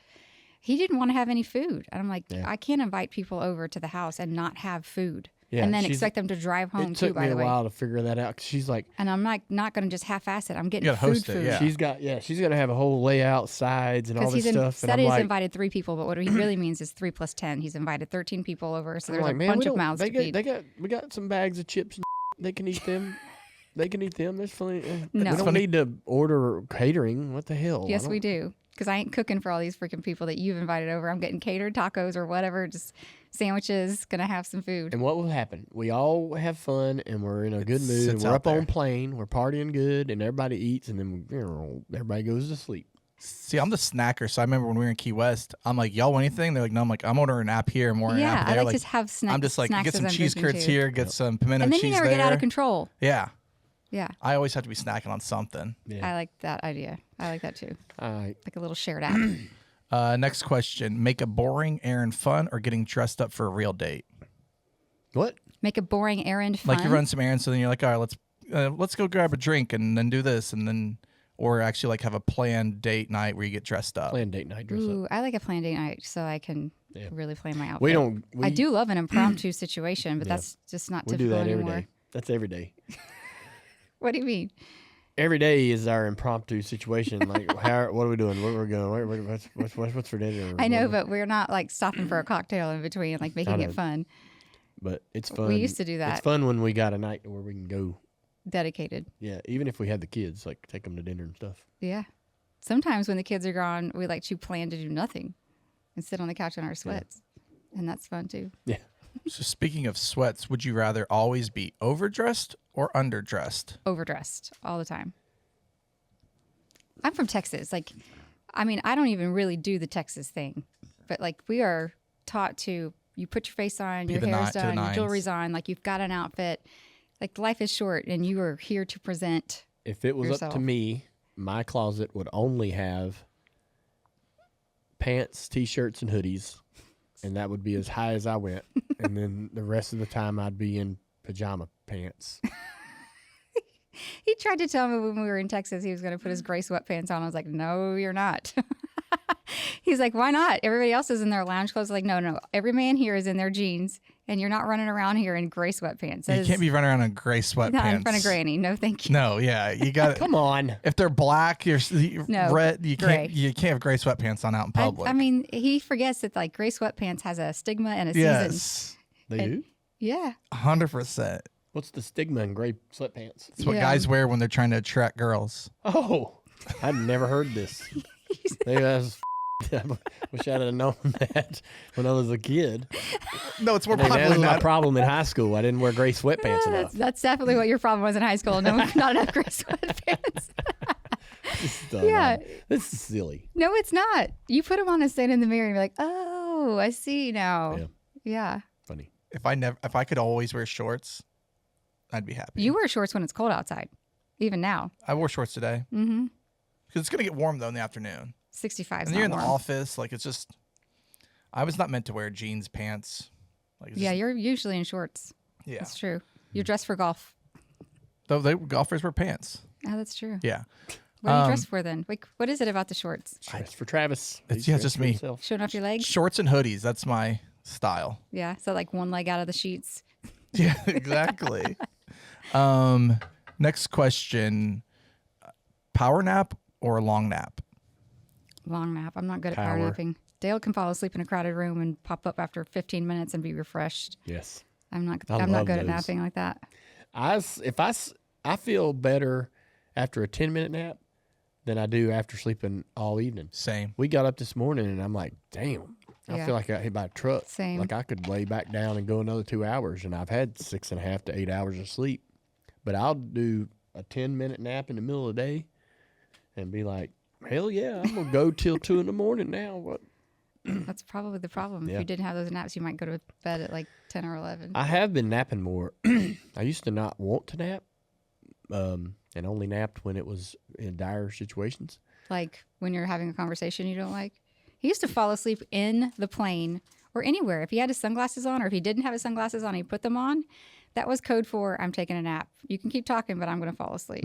He didn't want to have any food. And I'm like, Yeah. I can't invite people over to the house and not have food. Yeah, and then she's- expect them to drive home It too, took by me the a way. while to figure that out. 'Cause she's like, And I'm not going to just half-ass it. I'm getting You gotta host food. it, yeah. she's gonna have a whole layout, sides, and all Because this he's stuff. said And I'm he's like, invited 3 people, but what he really means is 3 plus 10. He's invited 13 people over, so I'm there's like, a man, bunch we of mouths they to got, feed. they got, we got some bags of chips. And they can eat them. They can eat them. There's plenty. No. We don't need to order catering. What the hell? Yes, we do. Because I ain't cooking for all these freaking people that you've invited over. I'm getting catered tacos or whatever, just sandwiches, gonna have some food. And what will happen? We all have fun, and we're in a good mood, and sits we're out up there. on plane, we're partying good, and everybody eats, and then everybody goes to sleep. See, I'm the snacker, so I remember when we were in Key West, I'm like, y'all want anything? They're like, no. I'm like, I'm ordering an app here, I'm ordering an Yeah, app I there. like to have snacks. I'm just like, snacks get some as I'm cheese drinking, curds too. here, get some pimento And then cheese you never there. get out of control. Yeah. Yeah. I always have to be snacking on something. Yeah. I like that idea. I like that too. I Like a little shared app. Next question. Make a boring errand fun or getting dressed up for a real date? what? Make a boring errand fun. Like you run some errands, so then you're like, all right, let's go grab a drink and then do this, and then, or actually like have a planned date night where you get dressed up. Planned date night dress up. Ooh, I like a planned date night so I can Yeah. really plan my outfit. We don't. I do love an impromptu situation, but Yeah. that's just not We do typical that every anymore. day. That's every day. What do you mean? Every day is our impromptu situation. Like, what are we doing? Where we're going? What's for dinner? I know, but we're not like stopping for a cocktail in between, like making know. it fun. But it's fun. We used to do that. It's fun when we got a night where we can go. Dedicated. Yeah, even if we had the kids, like take them to dinner and stuff. Yeah. Sometimes when the kids are gone, we like to plan to do nothing and sit on the couch in our sweats. And that's fun too. Yeah. So speaking of sweats, would you rather always be overdressed or underdressed? Overdressed all the time. I'm from Texas. Like, I mean, I don't even really do the Texas thing, but like we are taught to, you put your face on, Be your the hair's to the done, your nines. jewelry's on, like you've got an outfit. Like life is short and you are here to present. If it was up to Yourself. me, my closet would only have pants, t-shirts, and hoodies, and that would be as high as I went. And then the rest of the time, I'd be in pajama pants. He tried to tell me when we were in Texas he was going to put his gray sweatpants on. I was like, no, you're not. He's like, why not? Everybody else is in their lounge clothes. Like, no. Every man here is in their jeans, and you're not running around here in gray sweatpants. That You is can't be running around in gray sweatpants. not in front of Granny. No, thank you. No, yeah, you got Come on. If they're black, you're No, red. You gray. can't have gray sweatpants on out in public. I mean, he forgets that like gray sweatpants has a stigma and a season. yes, They And- do? Yeah. 100%. What's the stigma in gray sweatpants? It's what Yeah. guys wear when they're trying to attract girls. Oh, I'd never heard this. Maybe I wish I'd have known that when I was a kid. No, it's more Maybe that popular was my now. problem in high school. I didn't wear gray sweatpants enough. That's definitely what your problem was in high school. No, not enough gray sweatpants. Yeah. This is silly. No, it's not. You put them on and stand in the mirror and be like, oh, I see now. Yeah. Yeah. Funny. If I could always wear shorts, I'd be happy. You wear shorts when it's cold outside, even now. I wore shorts today Mm-hmm. because it's gonna get warm though in the afternoon. 65 is And you're in not the warm. office, like it's just. I was not meant to wear jeans pants. Like it's Yeah, just- you're usually in shorts. yeah. That's true. You're dressed for golf. Though they golfers wear pants. Oh, that's true. Yeah. What are you dressed for then? Like, what is it about the shorts? Dress for Travis. It's- He's yeah, dressed just for me. himself. Showing off your legs? Shorts and hoodies. That's my style. Yeah. So like one leg out of the sheets. Yeah, exactly. Next question: power nap or long nap? Long nap. I'm not good at power Power. napping. Dale can fall asleep in a crowded room and pop up after 15 minutes and be refreshed. Yes. I'm not I I'm not love good at those. napping like that. I feel better after a 10-minute nap than I do after sleeping all evening. Same. We got up this morning and I'm like, damn, I Yeah. feel like I got hit by a truck. Same. Like I could lay back down and go another 2 hours, and I've had 6.5 to 8 hours of sleep. But I'll do a 10-minute nap in the middle of the day and be like, hell yeah, I'm gonna go till 2 in the morning now. What? That's probably the problem. If Yeah. you didn't have those naps, you might go to bed at like 10 or 11. I have been napping more. I used to not want to nap, and only napped when it was in dire situations. Like when you're having a conversation you don't like. He used to fall asleep in the plane or anywhere. If he had his sunglasses on or if he didn't have his sunglasses on, he put them on. That was code for I'm taking a nap. You can keep talking, but I'm going to fall asleep.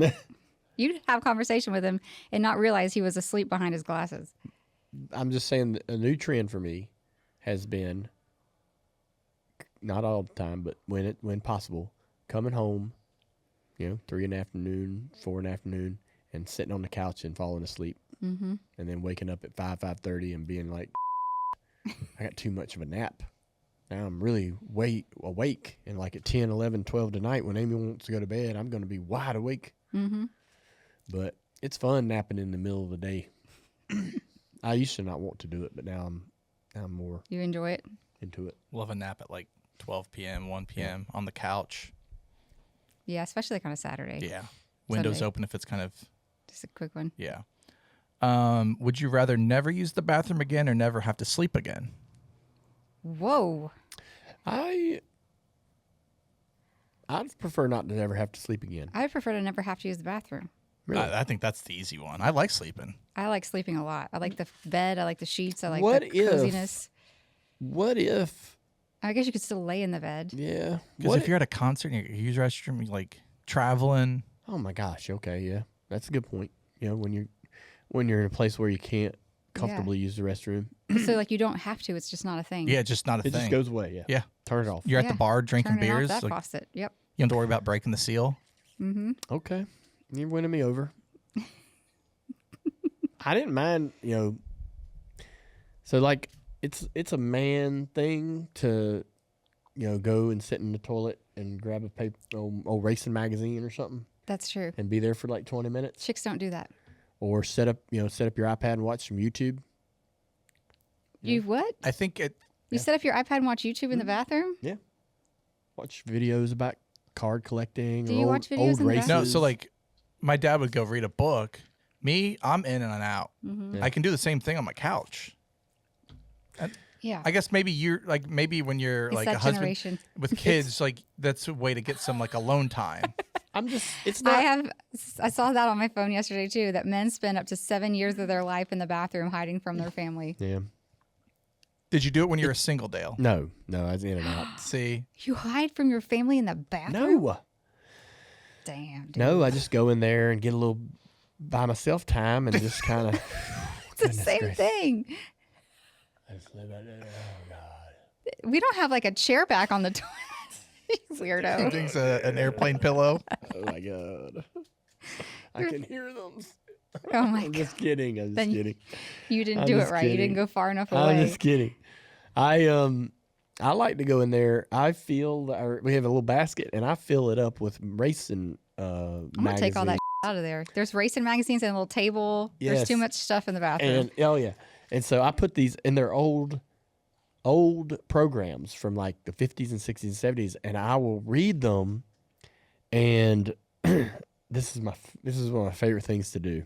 You'd have a conversation with him and not realize he was asleep behind his glasses. I'm just saying that a new trend for me has been, not all the time, but when possible, coming home, 3 in the afternoon, 4 in the afternoon, and sitting on the couch and falling asleep. Mm-hmm. And then waking up at 5:30 and being like, I got too much of a nap. Now I'm really awake. And like at 10, 11, 12 tonight, when Amy wants to go to bed, I'm going to be wide awake. Mm-hmm. But it's fun napping in the middle of the day. I used to not want to do it, but now I'm more You enjoy it? into it. Love a nap at like 12 p.m., 1 p.m. on the couch. Yeah, especially like on a Saturday. Yeah. Windows Sunday. open if it's kind of, Just a quick one. yeah. Would you rather never use the bathroom again or never have to sleep again? Whoa. I'd prefer not to never have to sleep again. I'd prefer to never have to use the bathroom. Really? I think that's the easy one. I like sleeping. I like sleeping a lot. I like the bed. I like the sheets. I like What the coziness. What if? I guess you could still lay in the bed. Yeah. Because if you're at a concert and you use the restroom, you're like traveling. Oh my gosh. Okay. Yeah, that's a good point. You know, when you're in a place where you can't comfortably use the restroom, So like you don't have to. It's just not a thing. Yeah, just not a it thing. just goes away. Yeah. Yeah. Turn it off. You're at the bar drinking Turning beers. off that Like, faucet. Yep. you don't have to worry about breaking the seal. Mm-hmm. Okay. You're winning me over. I didn't mind, you know. So like it's a man thing to, you know, go and sit in the toilet and grab a paper old racing magazine or something That's true. and be there for like 20 minutes, Chicks don't do that. or set up your iPad and watch some YouTube. You what? I think it. You set up your iPad and watch YouTube in the bathroom? Watch videos about card collecting. Do or you old, watch videos old in the races. bathroom? No, so like my dad would go read a book. Me, I'm in and out. Mm-hmm. Yeah. I can do the same thing on my couch. Yeah. I guess maybe you're like when you're It's like that a husband generation. with kids, like that's a way to get some like alone time. I'm just. It's not. I saw that on my phone yesterday too, that men spend up to 7 years of their life in the bathroom hiding from their family. Yeah. Did you do it when you were single, Dale? No. I was in and out. See, You hide from your family in the bathroom? No. Damn, dude. No, I just go in there and get a little by myself time and just kind of. It's the same thing. We don't have like a chair back on the toilet. Weirdo. things an airplane pillow. Oh my god! I can hear them. Oh my I'm god. just kidding. I'm just Then kidding. You didn't I'm do it just right. You kidding. didn't go far enough I'm away. just kidding. I like to go in there. I fill we have a little basket and I fill it up with racing I'm gonna take all that out of there. There's racing magazines and a little table. There's Yes. too much stuff in the bathroom. And and so I put these in their old programs from like the 50s and 60s and 70s, and I will read them. And this is one of my favorite things to do.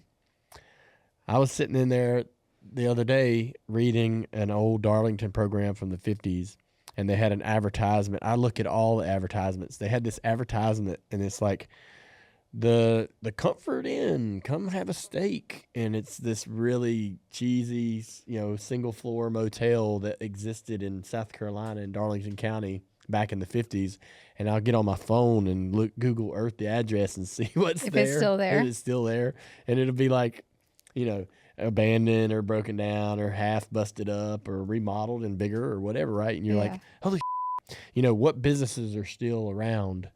I was sitting in there the other day reading an old Darlington program from the 50s, and they had an advertisement. I look at all the advertisements. They had this advertisement, and it's like the Comfort Inn, come have a steak, and it's this really cheesy, single floor motel that existed in South Carolina in Darlington County back in the 50s. And I'll get on my phone and Google Earth the address and see what's If there. it's still there. If it's still there, and it'll be like, abandoned or broken down or half busted up or remodeled and bigger or whatever, right? And you're Yeah. like, holy what businesses are still around?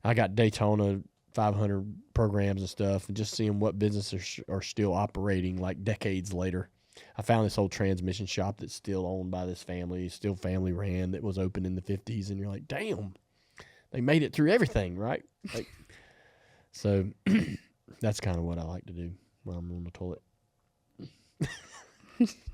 I got Daytona 500 programs and stuff, and just seeing what businesses are still operating like decades later. I found this old transmission shop that's still owned by this family, still family ran, that was open in the 50s, and you're like, damn, they made it through everything, right? Like, so that's kind of what I like to do when I'm on the toilet.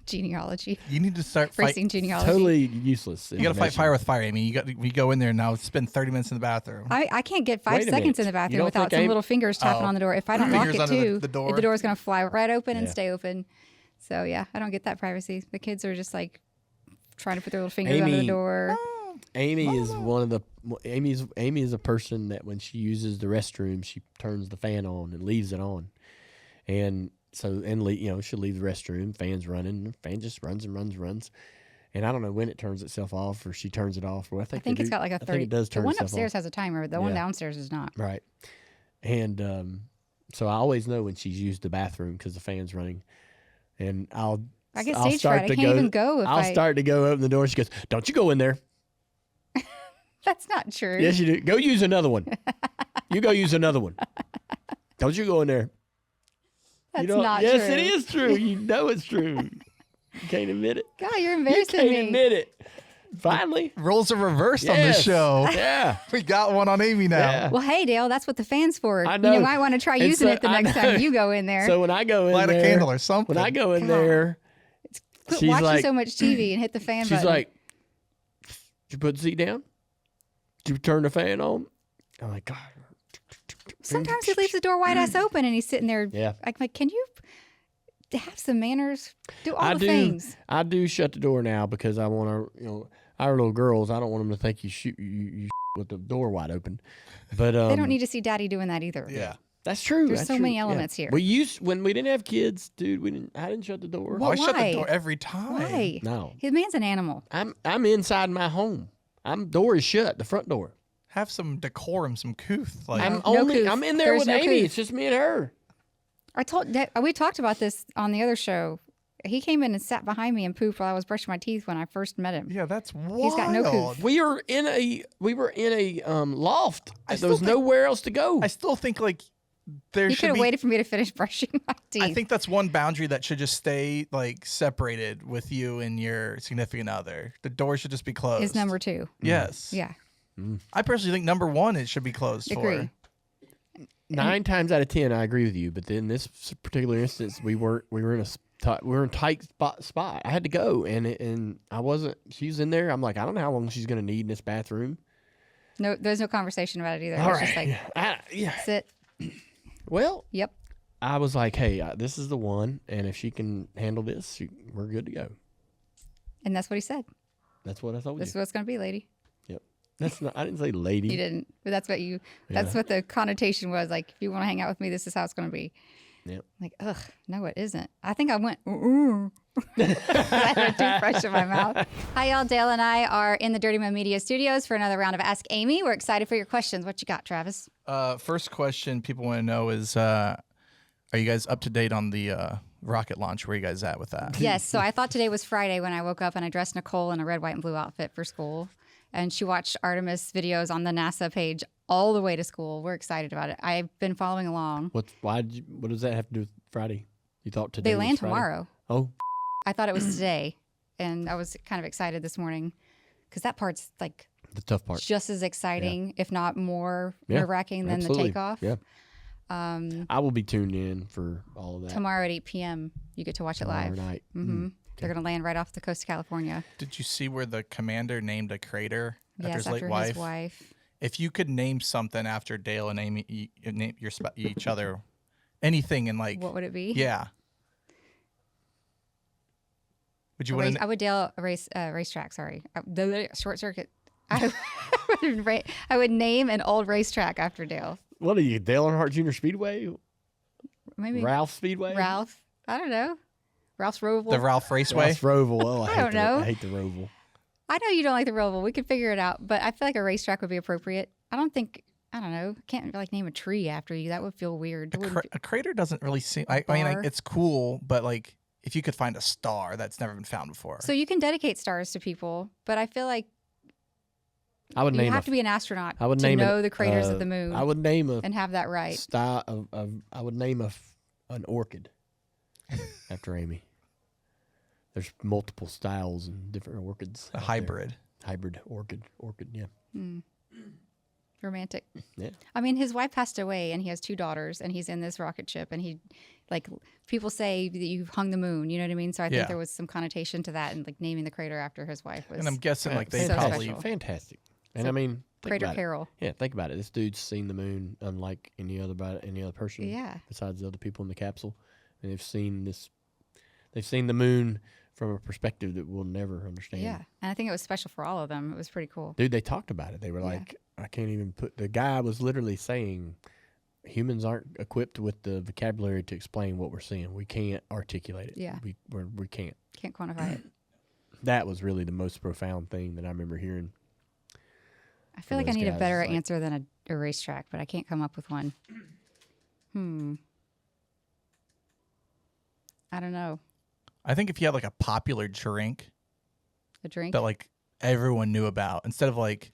Genealogy. You need to start Racing genealogy. Totally useless. You got to fight information. fire with fire, Amy. We go in there now. Spend 30 minutes in the bathroom. I can't get 5 Wait a seconds minute. in the You bathroom don't without think some little fingers tapping Oh. on the door. If I don't lock Fingers it under too, the door. the door's going to fly right open and Yeah. stay open. So yeah, I don't get that privacy. The kids are just like trying to put their little fingers under the Amy- door. Amy is Amy is a person that when she uses the restroom, she turns the fan on and leaves it on, and so she'll leave the restroom, fan's running, the fan just runs, and I don't know when it turns itself off or she turns it off. Or I think it's got like a 30. I think it does turn the one itself upstairs off. has a timer. The one Yeah. downstairs does not. Right, and so I always know when she's used the bathroom because the fan's running, and I get stage fright. I can't even go if I'll start to go open the door. She goes, "Don't you go in there." That's not true. Yes, you do. Go use another one. You go use another one. Don't you go in there. That's You don't- not yes, true. it is true. You know it's true. You can't admit it. God, you're You embarrassing can't me. admit it. Finally. Roles are reversed on this Yes. show. Yeah. We got one on Amy now. Yeah. Well, hey, Dale, that's what the fan's for. I know. You might want to try And using so- it the I next know. time you go in there. So when I go in Light there, a candle or something. when I go in God. there, Quit she's watching like, so much TV and hit the fan she's button. like, "Did you put the seat down? Did you turn the fan on?" I'm like, God. Sometimes he leaves the door wide ass open and he's sitting there. Yeah. I'm like, can you have some manners. Do all I the do. things. I do shut the door now because I want to, our little girls. I don't want them to think you shoot you with the door wide open. But They don't need to see Daddy doing that either. Yeah. That's true. There's that's so true. many elements here. We used when we didn't have kids, dude. I didn't shut the door. Well, I shut the why? door every time. Why? No, His man's an animal. I'm inside my home. Door is shut. The front door. Have some decorum, some couth. Like I'm in there There's with no Amy. couth. It's just me and her. We talked about this on the other show. He came in and sat behind me and pooped while I was brushing my teeth when I first met him. yeah, that's wild. He's got no couth. We were in a loft. I There was still think- nowhere else to go. I still think like there He should could have be. waited for me to finish brushing my teeth. I think that's one boundary that should just stay like separated with you and your significant other. The door should just be closed. is number 2. Yes. Yeah, I personally think number 1 it should be closed agree. for. 9 times out of 10, I agree with you. But in this particular instance, we were in a tight spot. I had to go, and I wasn't. She's in there. I'm like, I don't know how long she's gonna need in this bathroom. No, there's no conversation about it either. All It's right. just like yeah. sit. Well, Yep. I was like, hey, this is the one, and if she can handle this, we're good to go. And that's what he said. That's what I told This is you. what it's going to be, lady. Yep. That's not. I didn't say lady. You didn't, but that's what you. That's Yeah. what the connotation was. Like, if you want to hang out with me, this is how it's going to be. Yep. Like, ugh, no, it isn't. I think I went. I had a toothbrush in my mouth. Hi, y'all. Dale and I are in the Dirty Mo Media Studios for another round of Ask Amy. We're excited for your questions. What you got, Travis? First question people want to know is, are you guys up to date on the rocket launch? Where are you guys at with that? Yes. So I thought today was Friday when I woke up and I dressed Nicole in a red, white, and blue outfit for school. And she watched Artemis videos on the NASA page all the way to school. We're excited about it. I've been following along. What does that have to do with Friday? You thought today They was land Friday? tomorrow. Oh, I thought it was today. And I was kind of excited this morning because that part's like the tough part. just as exciting, if not more Yeah, nerve-wracking than absolutely. the takeoff. Yeah. I will be tuned in for all of that Tomorrow at 8 p.m., you get to watch it tomorrow live. night. Mm-hmm. They're going to land right off the coast of California. Did you see where the commander named a crater after Yes, his late after wife? his wife. If you could name something after Dale and Amy, name each other, anything in like, What would it be? yeah. Would you want I would Dale a racetrack. Sorry, the short circuit. I would name an old racetrack after Dale. What are you, Dale Earnhardt Jr. Speedway? Maybe Ralph Speedway? Ralph. I don't know. Ralph's Roval. the Ralph Raceway? Ralph Roval. Oh, I don't know. I hate the Roval. I know you don't like the Roval. We could figure it out, but I feel like a racetrack would be appropriate. I don't know. Can't like name a tree after you. That would feel weird. It wouldn't A crater doesn't really seem. I mean, bar. it's cool, but like, if you could find a star that's never been found before. So you can dedicate stars to people, but I feel like I would you name have to be an astronaut I would to name know the craters of the moon I would name a and have that right. style I would name an orchid after Amy. There's multiple styles and different orchids. a out there. hybrid. Orchid, yeah. Romantic. Yeah. I mean, his wife passed away and he has 2 daughters and he's in this rocket ship and people say that you've hung the moon, you know what I mean? So I think Yeah. there was some connotation to that and like naming the crater after his wife was And I'm guessing like they So probably. special. Fantastic. And So I mean, think Crater about it. Carol. Yeah, think about it. This dude's seen the moon unlike any other person. Yeah. Besides the other people in the capsule, and they've seen the moon from a perspective that we'll never understand. Yeah. And I think it was special for all of them. It was pretty cool. Dude, they talked about it. They were like, I can't even the guy was literally saying humans aren't equipped with the vocabulary to explain what we're seeing. We can't articulate it. Yeah. We can't. Can't quantify it. That was really the most profound thing that I remember hearing. I feel like I those need a guys, better it's like- answer than a racetrack, but I can't come up with one. I don't know. I think if you had like a popular drink A drink? that like everyone knew about, instead of like,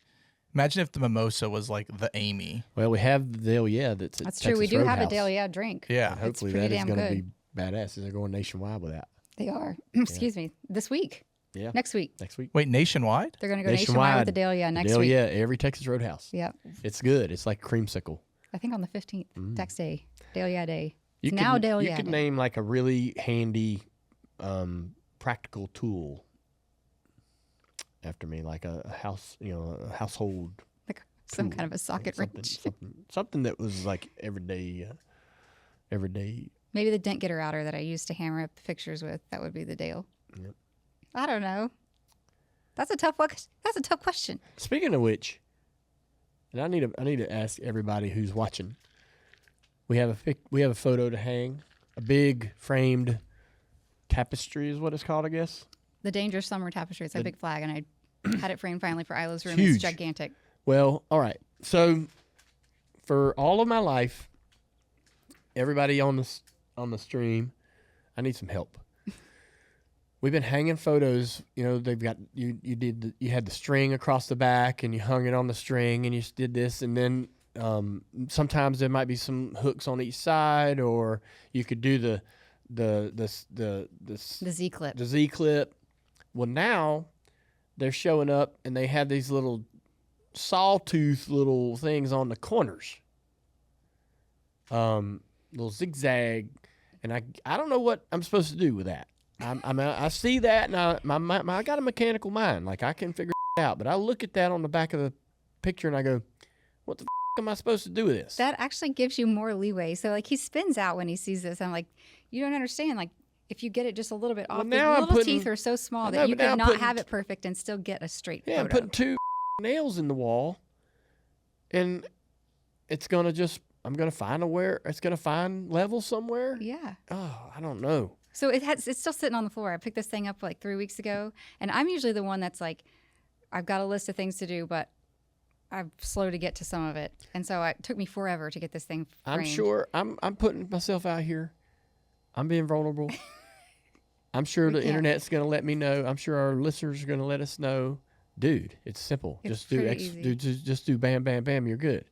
imagine if the mimosa was like the Amy. Well, we have the Dale, that's at That's true. We Texas do have a Roadhouse. Dahlia drink. Yeah. And hopefully pretty that is damn going to good. be badass. They're going nationwide with that. They are. Excuse me. This week. Yeah. Next week. Next week. Wait, nationwide? They're going to go nationwide with the Dahlia next week. Every Texas Roadhouse. Yep. It's good. It's like creamsicle. I think on the 15th. Tax day. Dahlia Day. You It's now could, Dahlia You could Day. name like a really handy, practical tool after me, like a house, a household. Like some tool, kind of a socket something, wrench. something that was like everyday Maybe the dent getter outer that I used to hammer up pictures with. That would be the deal. Yep. I don't know. That's a tough question. Speaking of which, and I need to ask everybody who's watching. We have a photo to hang, a big framed tapestry is what it's called, I guess. The Dangerous Summer Tapestry. It's a big flag, and I had it framed finally for Isla's room. Huge. It's gigantic. Well, all right. So, for all of my life, everybody on the stream, I need some help. We've been hanging photos. You know, they've got you had the string across the back, and you hung it on the string, and you did this, and then sometimes there might be some hooks on each side, or you could do the Z clip. The Z clip. Well, now they're showing up, and they have these little sawtooth little things on the corners, little zigzag, and I don't know what I'm supposed to do with that. I see that, and I got a mechanical mind, like I can figure it out. But I look at that on the back of the picture, and I go, "What the am I supposed to do with this?" That actually gives you more leeway. So like he spins out when he sees this. I'm like, you don't understand. Like if you get it just a little bit off, the little teeth are so small that you could not have it perfect and still get a straight photo. I'm putting 2 nails in the wall, and it's gonna I'm gonna find it's gonna find level somewhere. Yeah. Oh, I don't know. So it's still sitting on the floor. I picked this thing up like 3 weeks ago, and I'm usually the one that's like, I've got a list of things to do, but I'm slow to get to some of it, and so it took me forever to get this thing framed. I'm sure I'm putting myself out here. I'm being vulnerable. I'm sure the internet's gonna let me know. I'm sure our listeners are gonna let us know. Dude, it's simple. It's Just do bam, bam, bam. You're good.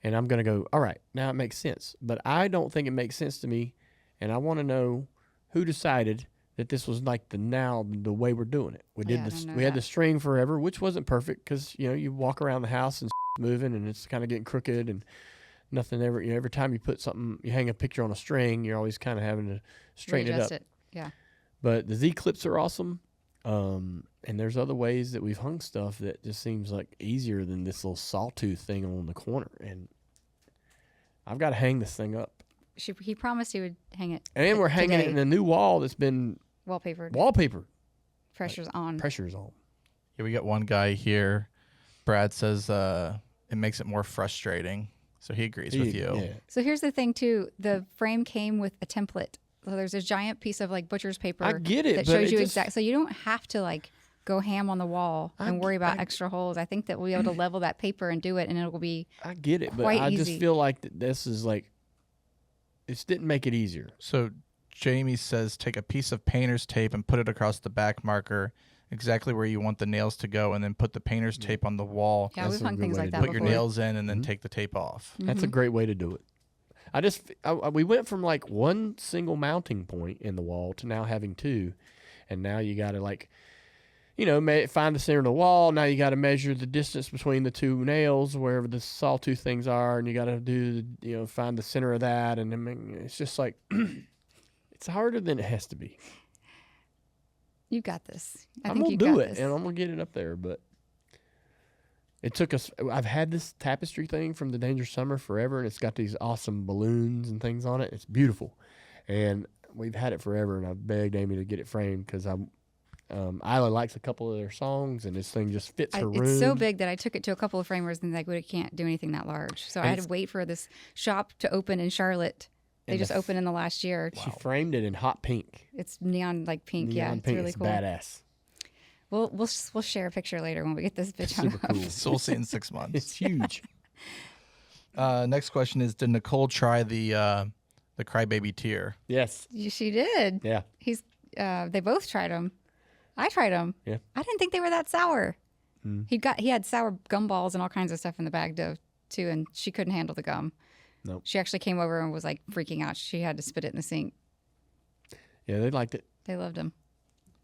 And I'm gonna go. All right, now it makes sense. But I don't think it makes sense to me, and I want to know who decided that this was like the way we're doing it. We had the string forever, which wasn't perfect because you walk around the house and moving and it's kind of getting crooked and nothing ever. Every time you put something, you hang a picture on a string, you're always kind of having to straighten Readjust it up. Yeah. But the Z clips are awesome, and there's other ways that we've hung stuff that just seems like easier than this little sawtooth thing on the corner. And I've got to hang this thing up. He promised he would hang it. And we're hanging it in a new wall that's been wallpapered. Pressure's on. Yeah, we got one guy here. Brad says it makes it more frustrating. So he agrees with you. Yeah. So here's the thing too. The frame came with a template. So there's a giant piece of like butcher's paper. I get it, that but shows you exactly. So you don't have to like go ham on the wall and worry about extra holes. I think that we'll be able to level that paper and do it, and it will be. I get it, but I just feel like this is like. It didn't make it easier. So Jamie says take a piece of painter's tape and put it across the back marker exactly where you want the nails to go, and then put the painter's tape on the wall. Yeah, we've hung things like that Put before. your nails in and then take the tape off. That's a great way to do it. We went from like one single mounting point in the wall to now having 2, and now you got to like, find the center of the wall. Now you got to measure the distance between the 2 nails, wherever the sawtooth things are, and you got to do, find the center of that, and then it's just like, it's harder than it has to be. You got this. I'm gonna do it, and I'm gonna get it up there. But it took us. I've had this tapestry thing from the Dangerous Summer forever, and it's got these awesome balloons and things on it. It's beautiful, and we've had it forever. And I've begged Amy to get it framed because Isla likes a couple of their songs, and this thing just fits her room. It's so big that I took it to a couple of framers, and like, we can't do anything that large. So I had to wait for this shop to open in Charlotte. They just opened in the last year. She framed it in hot pink. It's neon like pink. Neon It's pink. really It's cool. badass. We'll share a picture later when we get this bitch Super on. cool. So we'll see in 6 months. It's huge. Next question is: did Nicole try the crybaby tear? Yes. She did. Yeah. They both tried them. I tried them. Yeah. I didn't think they were that sour. He had sour gumballs and all kinds of stuff in the bag too, and she couldn't handle the gum. Nope. She actually came over and was like freaking out. She had to spit it in the sink. Yeah, they liked it. They loved them.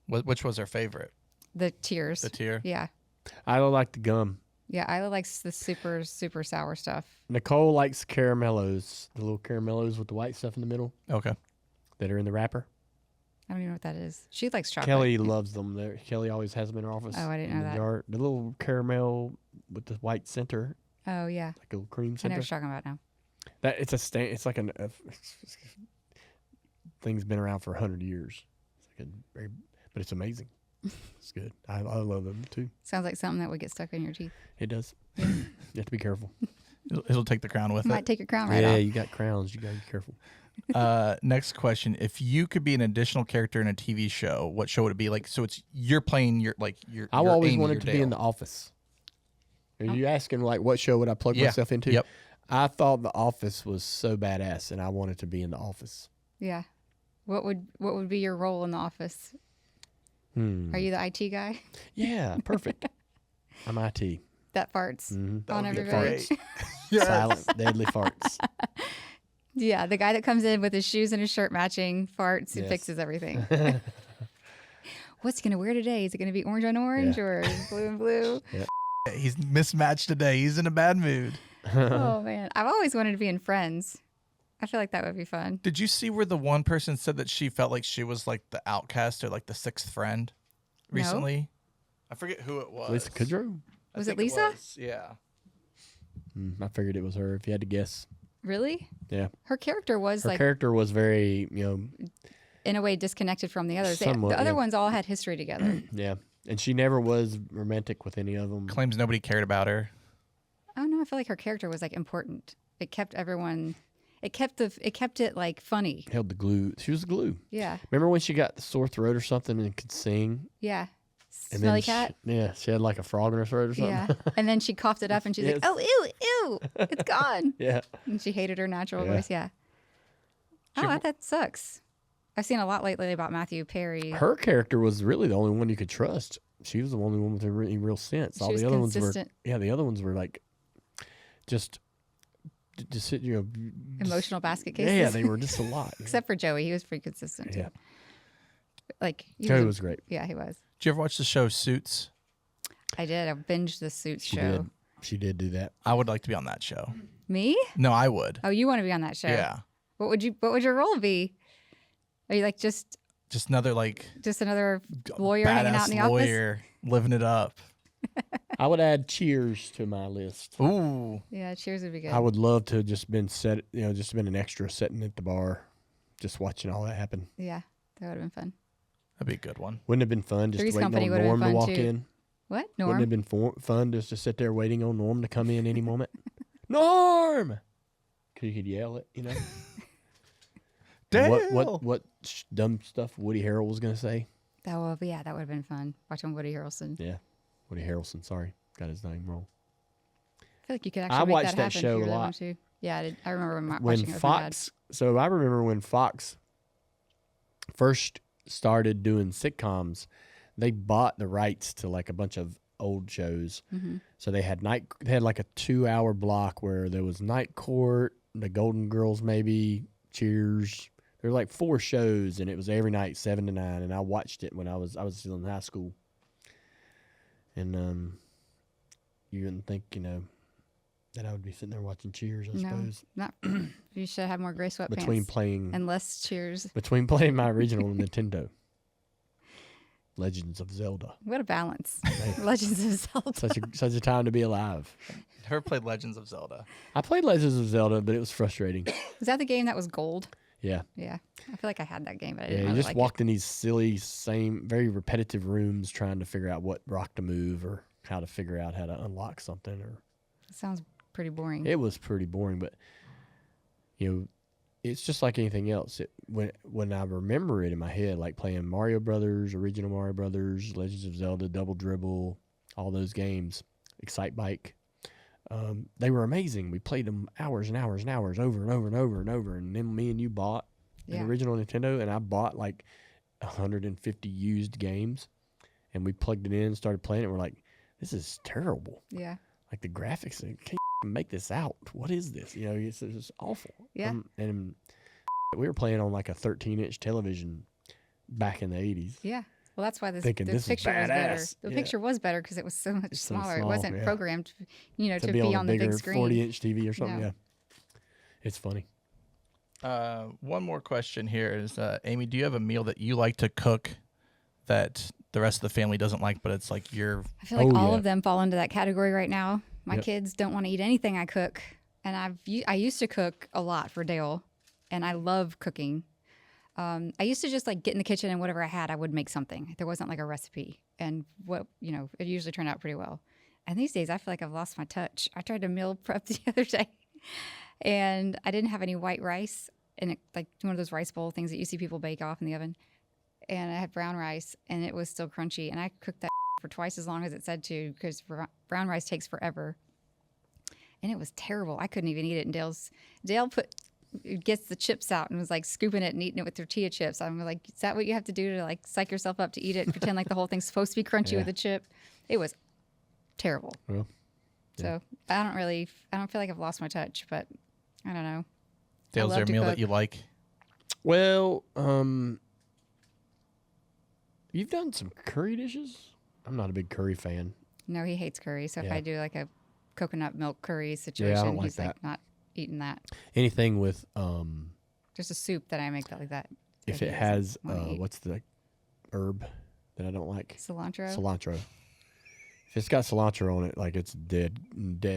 Which was her favorite? The tears. The tear? Yeah. Isla liked the gum. Yeah, Isla likes the super, super sour stuff. Nicole likes caramellos, the little caramellos with the white stuff in the middle Okay. that are in the wrapper. I don't even know what that is. She likes chocolate. Kelly loves them. Kelly always has them in her office. Oh, I didn't know that. Jar. The little caramel with the white center, Oh, yeah. like a little cream I know center. what you're talking about now. It's a stain. It's like thing's been around for 100 years. It's like but it's amazing. It's good. I love them too. Sounds like something that would get stuck in your teeth. It does. You have to be careful. It'll take the crown with Might it. take your crown right Yeah, off. you got crowns. You got to be careful. Next question: if you could be an additional character in a TV show, what show would it be? Like, so it's you're playing your I always Amy, wanted your to be Dale. in The Office. Are you asking like what show would I plug myself into? Yep. I thought The Office was so badass, and I wanted to be in The Office. Yeah. What would be your role in the office? Are you the IT guy Yeah, perfect. I'm IT. that farts Mhm. on would be everybody? great. Yes. Silent, deadly farts. Yeah, the guy that comes in with his shoes and his shirt matching, farts, and Yes. fixes everything. What's he gonna wear today? Is it gonna be orange on orange or blue and blue? He's mismatched today. He's in a bad mood. Oh man, I've always wanted to be in Friends. I feel like that would be fun. Did you see where the one person said that she felt like she was like the outcast or like the sixth friend recently? I forget who it was. Lisa Kudrow? I Was it think Lisa? was, yeah. I figured it was her. If you had to guess, Really? yeah. Her character was Her like, character was very, in a way, disconnected from the others. Somewhat, The other yeah. ones all had history together. yeah. And she never was romantic with any of them. Claims nobody cared about her. Oh no, I feel like her character was like important. It kept everyone. It kept it like funny. Held the glue. She was the glue. Yeah, Remember when she got the sore throat or something and could sing? yeah. And Smelly then cat. She had like a frog in her throat or something. Yeah, and then she coughed it up, and she's Yes. like, "Oh, ew, it's gone." yeah. And she hated her natural Yeah. voice. Yeah. Oh, that sucks. I've seen a lot lately about Matthew Perry. Her character was really the only one you could trust. She was the only one with a really real sense. She All was the other ones were, consistent. the other ones were like, just sit, Emotional basket cases. Yeah, they were just a lot. Except for Joey, he was pretty consistent too. Yeah. Like Joey was great. Yeah, he was. Did you ever watch the show Suits? I did. I binged the Suits She show. did. She did do that. I would like to be on that show. Me? No, I would. Oh, you want to be on that show? Yeah. What would your role be? Are you like just Another like another lawyer hanging out in the badass lawyer living it up. I would add Cheers to my list. Ooh. office? Yeah, Cheers would be good. I would love to have just been just been an extra sitting at the bar, just watching all that happen. Yeah, that would have been fun. That'd be a good one. Wouldn't it have been fun just Three's waiting Company on would have Norm been to fun, walk too. in? What? Wouldn't it Norm? have been fun just to sit there waiting on Norm to come in any moment? Norm! Because you could yell it, And Dale! What dumb stuff Woody Harrell was going to say? That would have been fun. Watching Woody Harrelson. Yeah. Woody Harrelson, sorry. Got his name wrong. I feel like you could actually I make watched that that happen show if a you really lot. want to. Yeah, I did. I remember When watching it with my dad. Fox, so I remember when Fox first started doing sitcoms, they bought the rights to like a bunch of old shows. Mm-hmm. So they had like a 2-hour block where there was Night Court, The Golden Girls, maybe Cheers. There were like 4 shows, and it was every night 7 to 9. And I watched it when I was still in high school. And you wouldn't think that I would be sitting there watching Cheers. I suppose Not. You should have more gray sweatpants between playing and less Cheers. my original Nintendo. Legends of Zelda. What a balance. Man. Legends of Zelda. Such a time to be alive. Never played Legends of Zelda. I played Legends of Zelda, but it was frustrating. Was that the game that was gold? Yeah. Yeah. I feel like I had that game, but I Yeah, didn't you really just like walked in these silly, very repetitive rooms trying to figure out what rock to move or how to figure out how to unlock something. Or it. Sounds pretty boring. it was pretty boring, but it's just like anything else. When I remember it in my head, like playing Mario Brothers, original Mario Brothers, Legends of Zelda, Double Dribble, all those games, Excite Bike, they were amazing. We played them hours and hours and hours over and over and over and over. And then me and you bought Yeah. an original Nintendo, and I bought like 150 used games, and we plugged it in, started playing it. We're like, this is terrible. Yeah. Like the graphics, I can't make this out. What is this? It's just awful. Yeah. And we were playing on like a 13-inch television back in the 80s. Yeah. Well, that's why Thinking the this is picture was better. badass. The Yeah. picture was better because it was so much It's so smaller. It small, wasn't yeah. programmed, to be on the bigger big screen. 40-inch TV or something. No. Yeah. It's funny. One more question here is, Amy, do you have a meal that you like to cook that the rest of the family doesn't like, but it's like your... I feel like all yeah. of them fall into that category right now. My Yep. kids don't want to eat anything I cook, and I used to cook a lot for Dale, and I love cooking. I used to just like get in the kitchen and whatever I had, I would make something. There wasn't like a recipe, and it usually turned out pretty well. And these days, I feel like I've lost my touch. I tried to meal prep the other day, and I didn't have any white rice, and like one of those rice bowl things that you see people bake off in the oven. And I had brown rice, and it was still crunchy. And I cooked that for twice as long as it said to, because brown rice takes forever. And it was terrible. I couldn't even eat it. And Dale gets the chips out and was like scooping it and eating it with tortilla chips. I'm like, is that what you have to do to like psych yourself up to eat it and pretend like the whole thing's supposed to be crunchy with a chip? It was terrible. Well, so I don't feel like I've lost my touch, but I don't know. Dale, is there a meal that you like? Well, you've done some curry dishes. I'm not a big curry fan. No, he hates curry. So if I do like a coconut milk curry situation, he's like not eating that. Anything with just a soup that I make like that. If it has what's the herb that I don't like? Cilantro. If it's got cilantro on it, like it's dead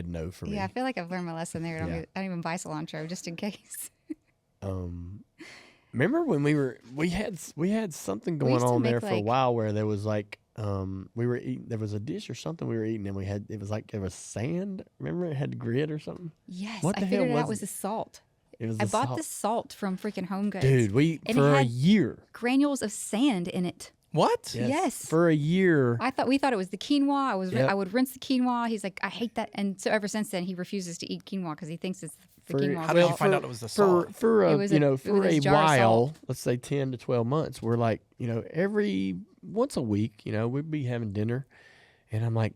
no for me. Yeah, I feel like I've learned my lesson there. I don't even buy cilantro just in case. Remember when we had something going on there for a while where there was like we were eating, there was a dish or something we were eating, and it was like there was sand. Remember it had grit or something? Yes, I figured it out was the salt. I bought the salt from freaking Home Goods. Dude, for a year. Granules of sand in it. What? Yes. For a year. We thought it was the quinoa. I would rinse the quinoa. He's like, I hate that. And so ever since then, he refuses to eat quinoa because he thinks it's the quinoa. How did you find out it was the salt? For a while, let's say 10 to 12 months, we're like, every once a week, we'd be having dinner, and I'm like,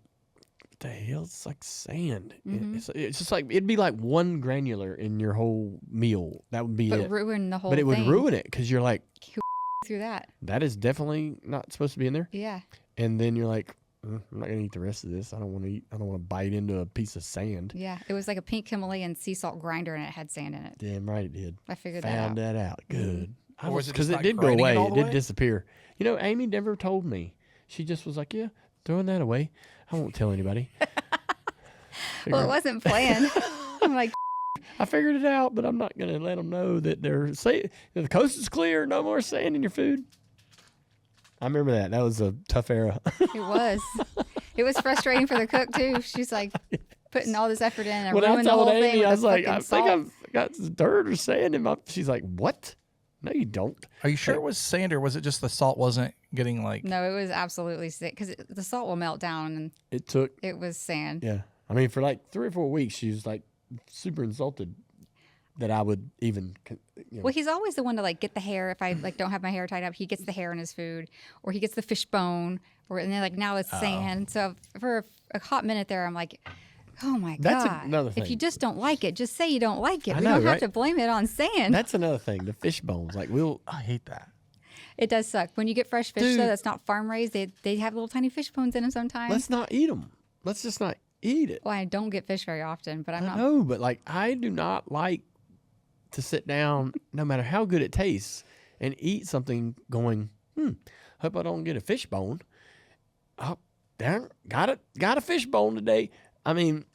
what the hell? It's like sand. Mm-hmm. It's just like, it'd be like one granular in your whole meal. That would be it. Ruin the whole thing. But it would ruin it because you're like, through that. That is definitely not supposed to be in there. Yeah. And then you're like, I'm not gonna eat the rest of this. I don't want to bite into a piece of sand. Yeah, it was like a pink Himalayan sea salt grinder, and it had sand in it. Damn right it did. I figured Found that out. Good. Because it did go away. It did disappear. Amy never told me. She just was like, yeah, throwing that away. I won't tell anybody. Well, it wasn't planned. I'm like, I figured it out, but I'm not going to let them know that the coast is clear, no more sand in your food. I remember that. That was a tough era. It was. It was frustrating for the cook, too. She's like putting all this effort in and ruined the whole Amy, thing. I was like, I salt. think I've got dirt or sand in my... She's like, what? No, you don't. Are you sure it was sand, or was it just the salt wasn't getting like... No, it was absolutely sick because the salt will melt down, and it was sand. Yeah. I mean, for like 3 or 4 weeks, she was like super insulted that I would even. Well, he's always the one to like get the hair. If I like don't have my hair tied up, he gets the hair in his food, or he gets the fish bone, and then like now it's sand. So for a hot minute there, I'm like, oh my That's God. another thing. If you just don't like it, just say you don't like it. I We know, don't have right? to blame it on sand. That's another thing. The fish bones, like I hate that. It does suck when you get fresh fish. Dude. Though that's not farm raised. They have little tiny fish bones in them sometimes. let's not eat them. Let's just not eat it. Well, I don't get fish very often, but I'm not. No, but like I do not like to sit down, no matter how good it tastes, and eat something going, hope I don't get a fish bone. Oh, darn, got a fish bone today. I mean,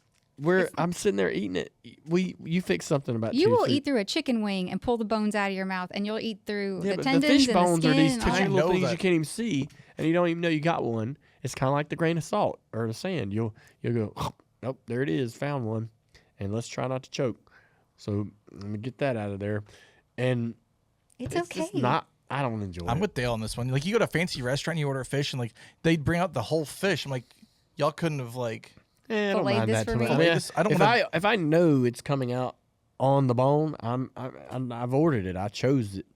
I'm sitting there eating it. You fix something about You will eat through a chicken wing and pull the bones out of your mouth, and you'll eat through the tendons the fish and bones the skin. are these and all tiny that. little things you can't even see, and you don't even know you got one. It's kind of like the grain of salt or the sand. You'll go, oh, there it is, found one, and let's try not to choke. So let me get that out of there, and It's just okay. not. I don't enjoy it. I'm with Dale on this one. Like, you go to a fancy restaurant, you order a fish, and like they bring out the whole fish. I'm like, y'all couldn't have like. I don't Filleted mind this that for too me? much. I mean, I don't if I know it's coming out on the bone, I've ordered it. I chose it,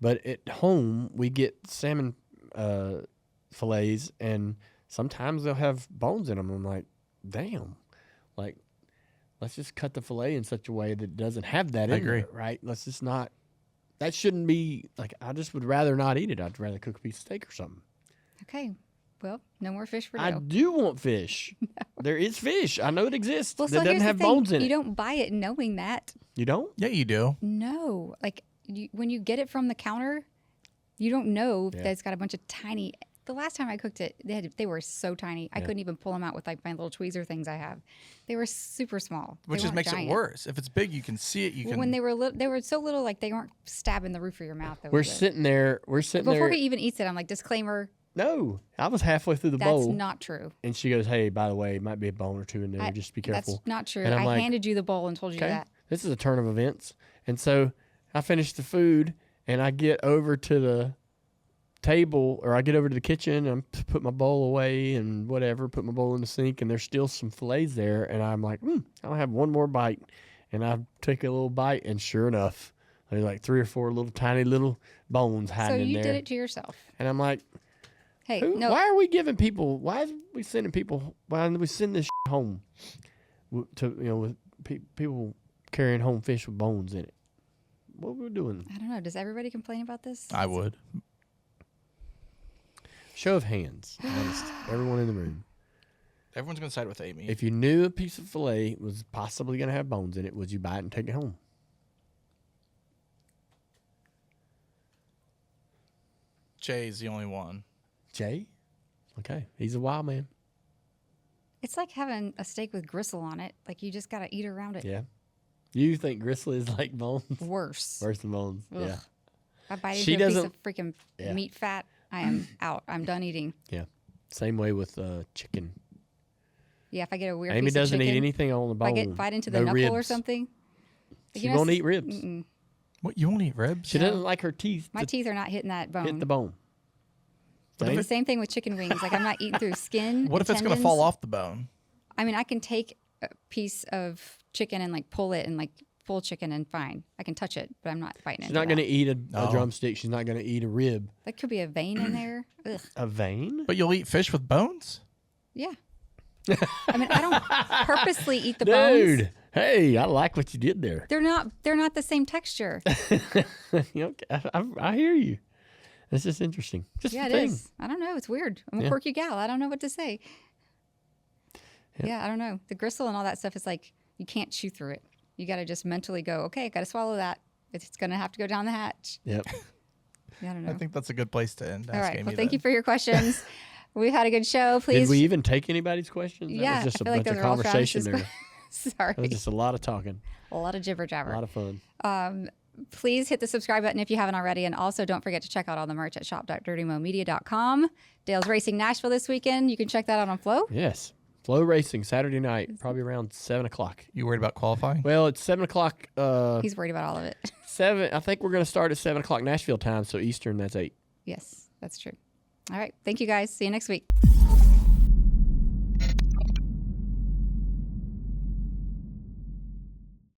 but at home we get salmon fillets, and sometimes they'll have bones in them. I'm like, damn, like let's just cut the fillet in such a way that it doesn't have that in it, right? Let's just not. That shouldn't be like. I just would rather not eat it. I'd rather cook a piece of steak or something. Okay. Well, no more fish for I Dale. do want fish. No. There is fish. I know it exists. Well, so that doesn't here's have the thing. bones in it. You don't buy it knowing that. You don't? Yeah, you do. No. Like when you get it from the counter, you don't know that it's got a bunch of tiny the last time I cooked it, they were so tiny. I couldn't even pull them out with like my little tweezer things I have. They were super small. Which just makes it worse. If it's big, you can see it. You can. When they were so little, like they weren't stabbing the roof of your mouth. We're sitting there. Before he even eats it, I'm like, disclaimer. No, I was halfway through the bowl. That's not true. And she goes, "Hey, by the way, might be a bone or two in there. Just be careful." That's not true. And I'm I like, handed you the bowl and told you that. This is a turn of events. And so I finished the food, and I get over to the table, or I get over to the kitchen, and I put my bowl away and whatever, put my bowl in the sink, and there's still some fillets there. And I'm like, I'll have one more bite. And I take a little bite, and sure enough, there's like 3 or 4 little tiny little bones hiding in there. So you did it to yourself. And I'm like, hey, no. Why are we giving people? Why are we sending people? Why do we send this home to with people carrying home fish with bones in it? What are we doing? I don't know. Does everybody complain about this? I would. Show of hands, honest, everyone in the room. Everyone's gonna side with Amy. If you knew a piece of filet was possibly gonna have bones in it, would you buy it and take it home? Jay's the only one. Jay? Okay, he's a wild man. It's like having a steak with gristle on it. Like you just gotta eat around it. Yeah. You think gristle is like bones? Worse. Worse than bones. Ugh. Yeah. If I bite She into a piece doesn't- of freaking meat fat, I am out. I'm done eating. Yeah. Same way with chicken. Yeah, if I get a weird Amy piece doesn't of chicken, eat anything on the bone. if I get bite into the No knuckle or ribs. something. She won't eat ribs. What, you won't eat ribs? She doesn't like her teeth My to teeth are not hitting that bone. hit the bone. It's the same thing with chicken wings. Like I'm not eating through skin. What and if it's gonna tendons. fall off the bone? I mean, I can take a piece of chicken and like pull it and like full chicken and fine. I can touch it, but I'm not biting She's into not going to that. eat a drumstick. She's not going to eat a rib. That could be a vein in there. Ugh. A vein? But you'll eat fish with bones? Yeah. I mean, I don't purposely eat the bones. Dude, hey, I like what you did there. They're not the same texture. I hear you. It's just interesting. Just Yeah, a it thing. is. I don't know. It's weird. I'm a quirky gal. I don't know what to say. Yeah, I don't know. The gristle and all that stuff is like you can't chew through it. You got to just mentally go, okay, I got to swallow that. It's going to have to go down the hatch. Yep. Yeah, I don't know. I think that's a good place to end. All right. Well, thank you for your questions. We had a good show. Please. Did we even take anybody's questions? Yeah, That was just I feel like bunch those of are all conversation Travis's there. Sorry. It was just a lot of talking. A lot of jibber jabber. A lot of fun. Please hit the subscribe button if you haven't already. And also don't forget to check out all the merch at shop.dirtymomedia.com. Dale's racing Nashville this weekend. You can check that out on Flow. Yes. Flow Racing, Saturday night, probably around 7 o'clock. You worried about qualifying? Well, it's 7 o'clock. He's worried about all of it. 7. I think we're going to start at 7 o'clock Nashville time, so Eastern, that's 8. Yes, that's true. All right. Thank you guys. See you next week.